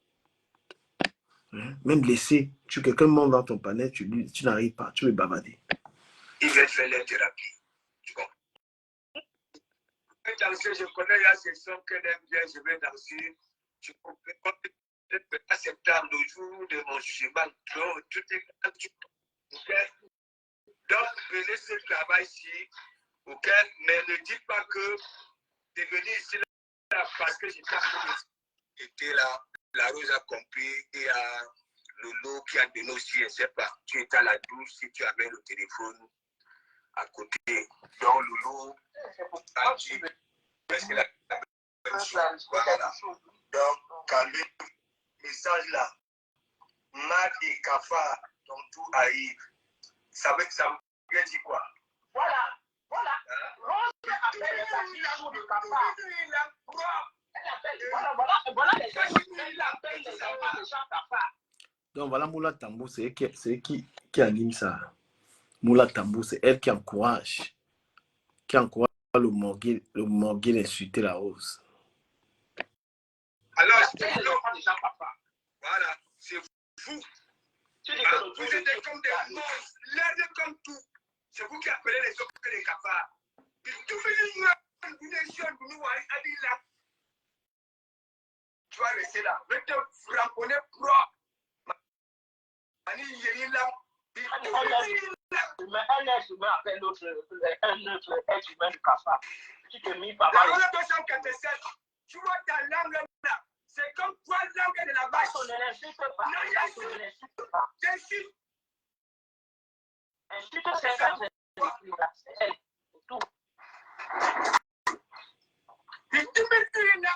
Hein? Même laisser, quelqu'un monte dans ton panel, tu n'arrives pas, tu veux bavarder. Il veut faire la thérapie. Tu comprends? Danser, je connais la session qu'elle aime bien, je vais danser. Tu comprends? En septembre, le jour de mon jugement, tout est okay? Donc, venez ce travail-ci, okay? Mais ne dites pas que tu es venu ici là, parce que j'étais là, la Rose a compris, il y a Lolo qui a donné aussi, je ne sais pas, tu étais à la douche si tu avais le téléphone à côté. Donc, Lolo a dit, c'est la même chose. Voilà. Donc, calmez le message là. Mad et Kafa, donc tout arrive. Ça veut dire quoi? Voilà. Rose appelle les amis de Kafa. Voilà les gens qui appellent les gens Kafa. Donc voilà, Moula Tambo, c'est qui anime ça. Moula Tambo, c'est elle qui encourage le morgue d'insulter la Rose. Alors, c'est les gens Kafa. Voilà, c'est vous. Vous êtes comme des monstres, laides comme tout. C'est vous qui appelez les autres les cafards. Tu vas rester là. Je vais te framponner propre. Mais un être humain appelle l'autre, un autre être humain du cafard. Tu te mis par la 247, tu vois ta langue là. C'est comme toi, langue de la vache. On ne l'insulte pas. Non, on ne l'insulte pas. J'insulte. Insulte, c'est ça. C'est elle. C'est tout. Et tu me dis là.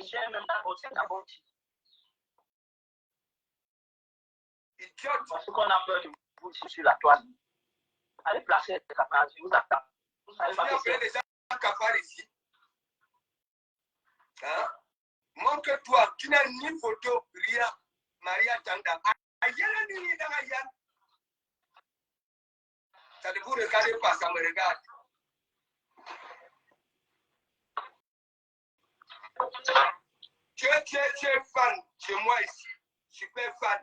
J'aime même la beauté d'abord. Idiote. Parce qu'on a peur de vous sur la toile. Allez placer les cafards. Je vous attends. Vous allez placer les cafards ici. Hein? Montre-toi, tu n'as ni photo, rien. Maria Tanda. Ça ne vous regarde pas, ça me regarde. Tu es fan chez moi ici. Super fan.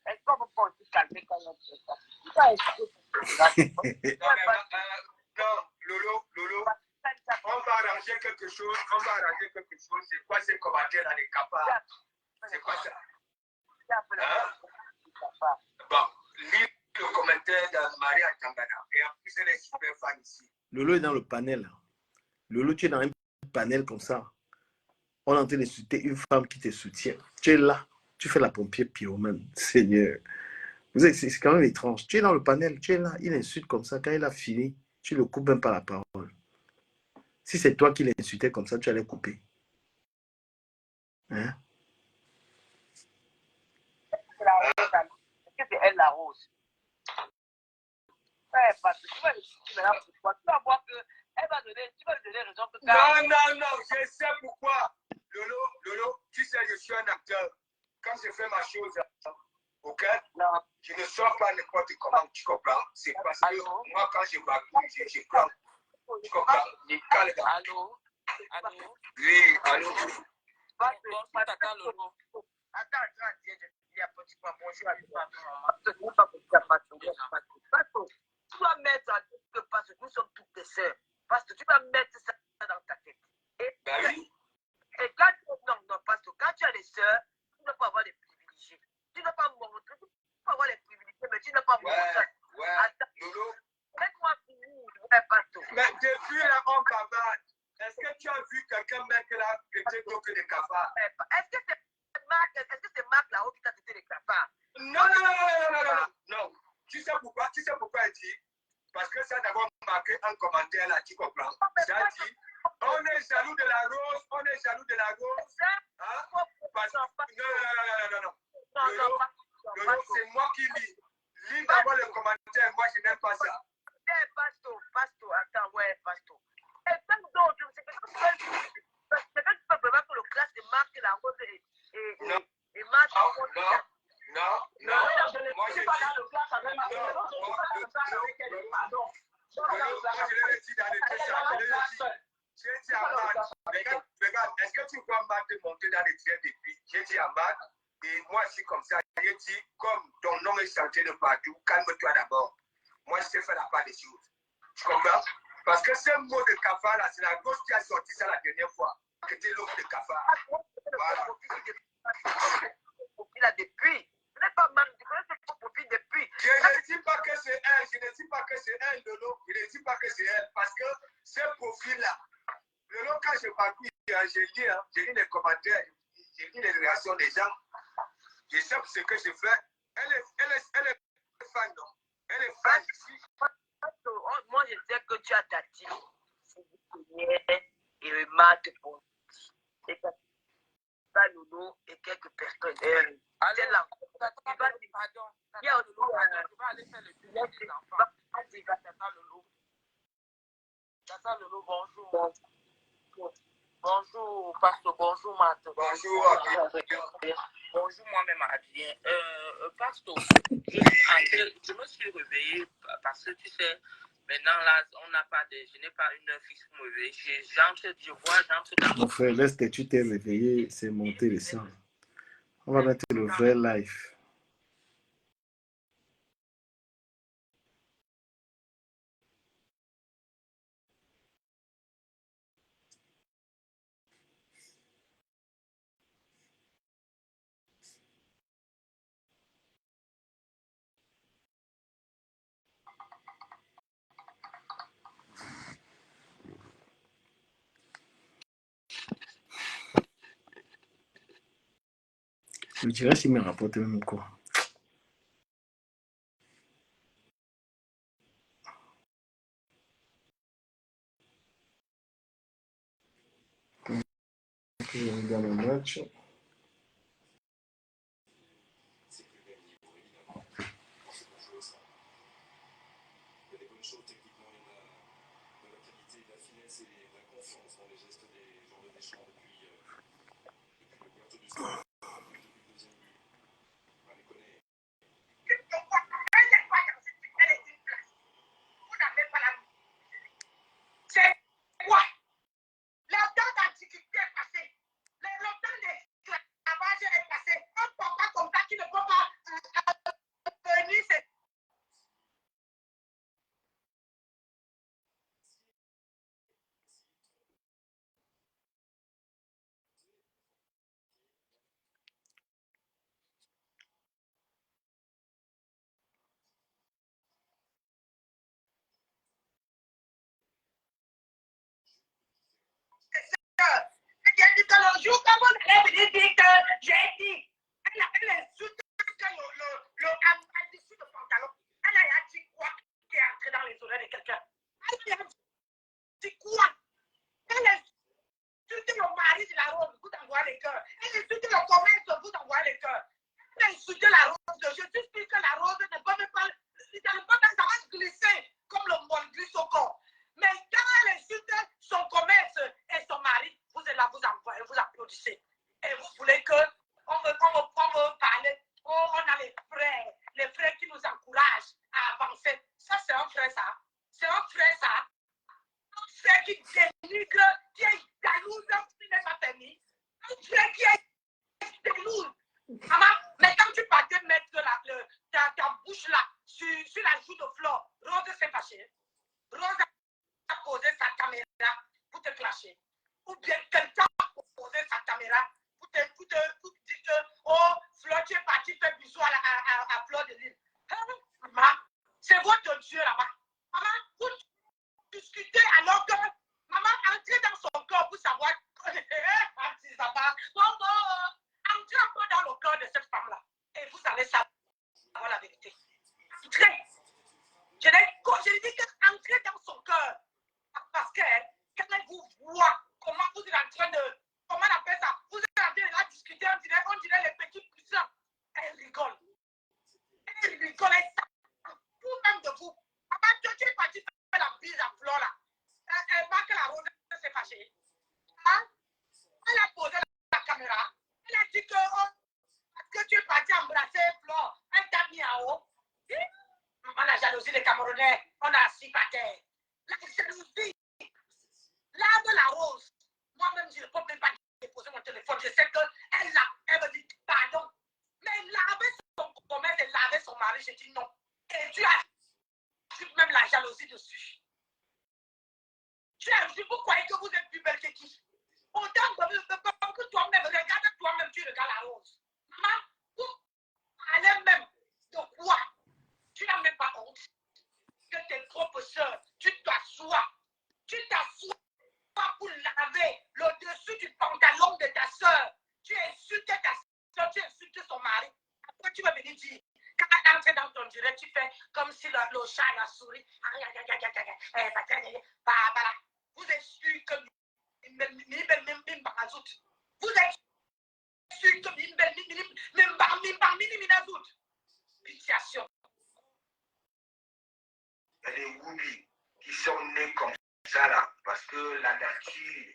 Est-ce qu'on peut pas se calmer quand on fait ça? Non, Lolo, on va arranger quelque chose. C'est quoi ces commentaires dans les cafards? C'est quoi ça? Hein? Bon, lis le commentaire de Maria Tangana. Et en plus, elle est super fan ici. Lolo est dans le panel. Lolo, tu es dans un panel comme ça. On est en train d'insulter une femme qui te soutient. Tu es là. Tu fais la pompier pyromane. Seigneur. C'est quand même étrange. Tu es dans le panel. Tu es là. Il insulte comme ça. Quand il a fini, tu le coupes même pas la parole. Si c'est toi qui l'insultais comme ça, tu allais couper. Hein? Est-ce que c'est elle la rose? Ouais, parce que tu vas expliquer maintenant pourquoi. Tu vas voir qu'elle va donner, tu vas lui donner raison. Non, je sais pourquoi. Lolo, tu sais, je suis un acteur. Quand je fais ma chose, ok, je ne sors pas n'importe comment, tu comprends? C'est parce que moi, quand je m'appuie, je prends. Tu comprends? Allô? Oui, allô? Bonjour, tata Lolo. Attends, je dis un petit peu bonjour à toi. Tu vas mettre en tête parce que nous sommes toutes tes sœurs. Parce que tu vas mettre ça dans ta tête. Ben oui. Et quand non, parce que quand tu as des sœurs, tu ne peux pas avoir les privilégiés. Tu ne peux pas montrer, tu peux avoir les privilégiés, mais tu ne peux pas montrer. Ouais, Lolo. Laisse-moi finir, ouais, Pasto. Mais depuis la on bavarde, est-ce que tu as vu quelqu'un mettre là plutôt que des cafards? Est-ce que c'est Marc là-haut qui t'a traité des cafards? Non. Tu sais pourquoi elle dit? Parce que ça a d'abord marqué un commentaire là, tu comprends? Ça dit, on est jaloux de la rose, Hein? Parce que, non. Lolo, c'est moi qui lis. Lis d'abord le commentaire, moi je n'aime pas ça. Pasto, attends, ouais, Pasto. Et tant d'autres, c'est que tu peux vraiment que le classe de Marc et la rose et Marc. Non. Moi je pas dans le classe avec ma je l'ai dit dans les j'ai dit à Marc, regarde, est-ce que tu vois Marc monter dans les trains depuis? J'ai dit à Marc, et moi je suis comme ça, j'ai dit, comme ton nom est chanté de partout, calme-toi d'abord. Moi je sais faire la part des choses. Tu comprends? Parce que ce mot de cafard là, c'est la gauche qui a sorti ça la dernière fois. C'était l'homme de cafard. Voilà. Il a depuis. Ce n'est pas mal, tu connais ce profil depuis. Je ne dis pas que c'est elle, Lolo. Je ne dis pas que c'est elle. Parce que ce profil-là, Lolo, quand je parcours, j'ai lu les commentaires, j'ai lu les réactions des gens. Je sais ce que je fais. Elle est fan, non? Elle est fan ici. Moi, je sais que tu as ta team. Et le mat pour et ça, Lolo et quelques personnes. Pardon. Il y a aussi Je vais aller faire le dîner des enfants. Tata Lolo, bonjour. Bonjour, Pasteur. Bonjour, Marthe. Bonjour. Bonjour, moi-même, Adrien. Pasteur, je me suis réveillé parce que tu sais, maintenant là, je n'ai pas une heure fixe pour me réveiller. J'entre dans. Mon frère, laisse que tu t'es réveillé, c'est monter le sang. On va mettre le vrai live. Je dirais s'il me rapporte même quoi. Je regarde le match. Elle insulte le dessus de pantalon. Elle a dit quoi qui est entré dans les oreilles de quelqu'un? Elle a dit quoi? Elle insulte le mari de la rose, vous envoyez les cœurs. Elle insulte le commerce, vous envoyez les cœurs. Elle a insulté la rose. Je t'explique que la rose ne peut pas, ça va se glisser. qui est jalouse, qui n'est pas permis. Tu es qui est jalouse. Maman, mais quand tu partais mettre ta bouche là sur la joue de Flore, Rose s'est fâchée. Rose a posé sa caméra pour te clasher. Ou bien quelqu'un a posé sa caméra pour te dire que, oh, Flore, tu es parti faire bisous à Fleur de Lille. Maman, c'est votre Dieu là-bas. Maman, vous discutez alors que maman entre dans son corps pour savoir. Entrez un peu dans le cœur de cette femme-là et vous allez savoir la vérité. Entrez. Je lui dis qu'entrez dans son cœur parce que quand elle vous voit, comment vous êtes en train de. Comment on appelle ça? Vous êtes en train de la discuter, on dirait les petits puissants. Elle rigole. Elle rigole, elle s'en fout même de vous. Maman, tu es parti faire la bise à Flore là. Elle marque la rose, elle s'est fâchée. Hein? Elle a posé la caméra. Elle a dit que, parce que tu es parti embrasser Flore, elle t'a mis en haut. Maman, la jalousie des Camerounais, on a assis par terre. La jalousie, l'art de la rose. Moi-même, je ne peux même pas déposer mon téléphone. Je sais qu'elle me dit pardon. Mais laver son commerce et laver son mari, j'ai dit non. Et tu as même la jalousie dessus. Tu as dit, vous croyez que vous êtes plus belle que qui? Autant que toi-même, regarde toi-même, tu regardes la rose. Maman, vous allez même de quoi? Tu n'as même pas honte que tes propres soeurs, tu t'assois pour laver le dessus du pantalon de ta soeur. Tu insultes ta soeur, tu insultes son mari. Après, tu vas venir dire, quand elle entre dans ton direct, tu fais comme si le chat et la souris. Vous êtes sûr que vous êtes sûr que Pitiation. Il y a des Woubi qui sont nés comme ça là, parce que la nature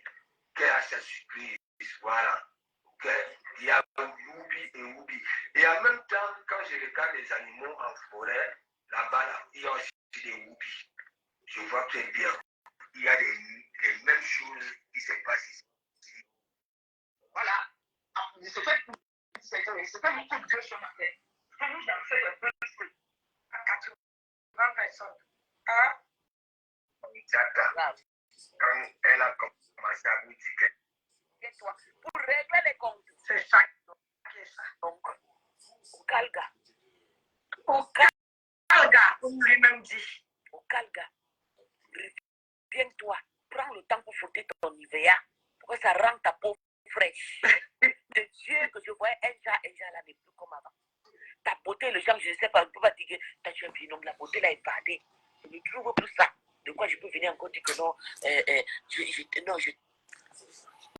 qui a sa surprise, voilà. Okay? Il y a Woubi et Woubi. Et en même temps, quand je regarde les animaux en forêt, là-bas, là, il y a aussi des Woubi. Je vois très bien. Il y a les mêmes choses qui se passent ici. Voilà. C'est fait beaucoup de Dieu sur ma tête. Nous danser un peu à 80 personnes. Hein? Quand elle a commencé à vous dire que. Et toi, pour régler les comptes. C'est ça. Donc, au Calga. Comme lui-même dit. Au Calga. Reviens-toi. Prends le temps pour frotter ton Nivea. Pour que ça rende ta peau fraîche. Les yeux que je voyais, un jour là n'est plus comme avant. Ta beauté, les gens, je ne sais pas, on ne peut pas dire que tu as un binôme. La beauté là est évadée. Je ne trouve plus ça. De quoi je peux venir encore dire que non,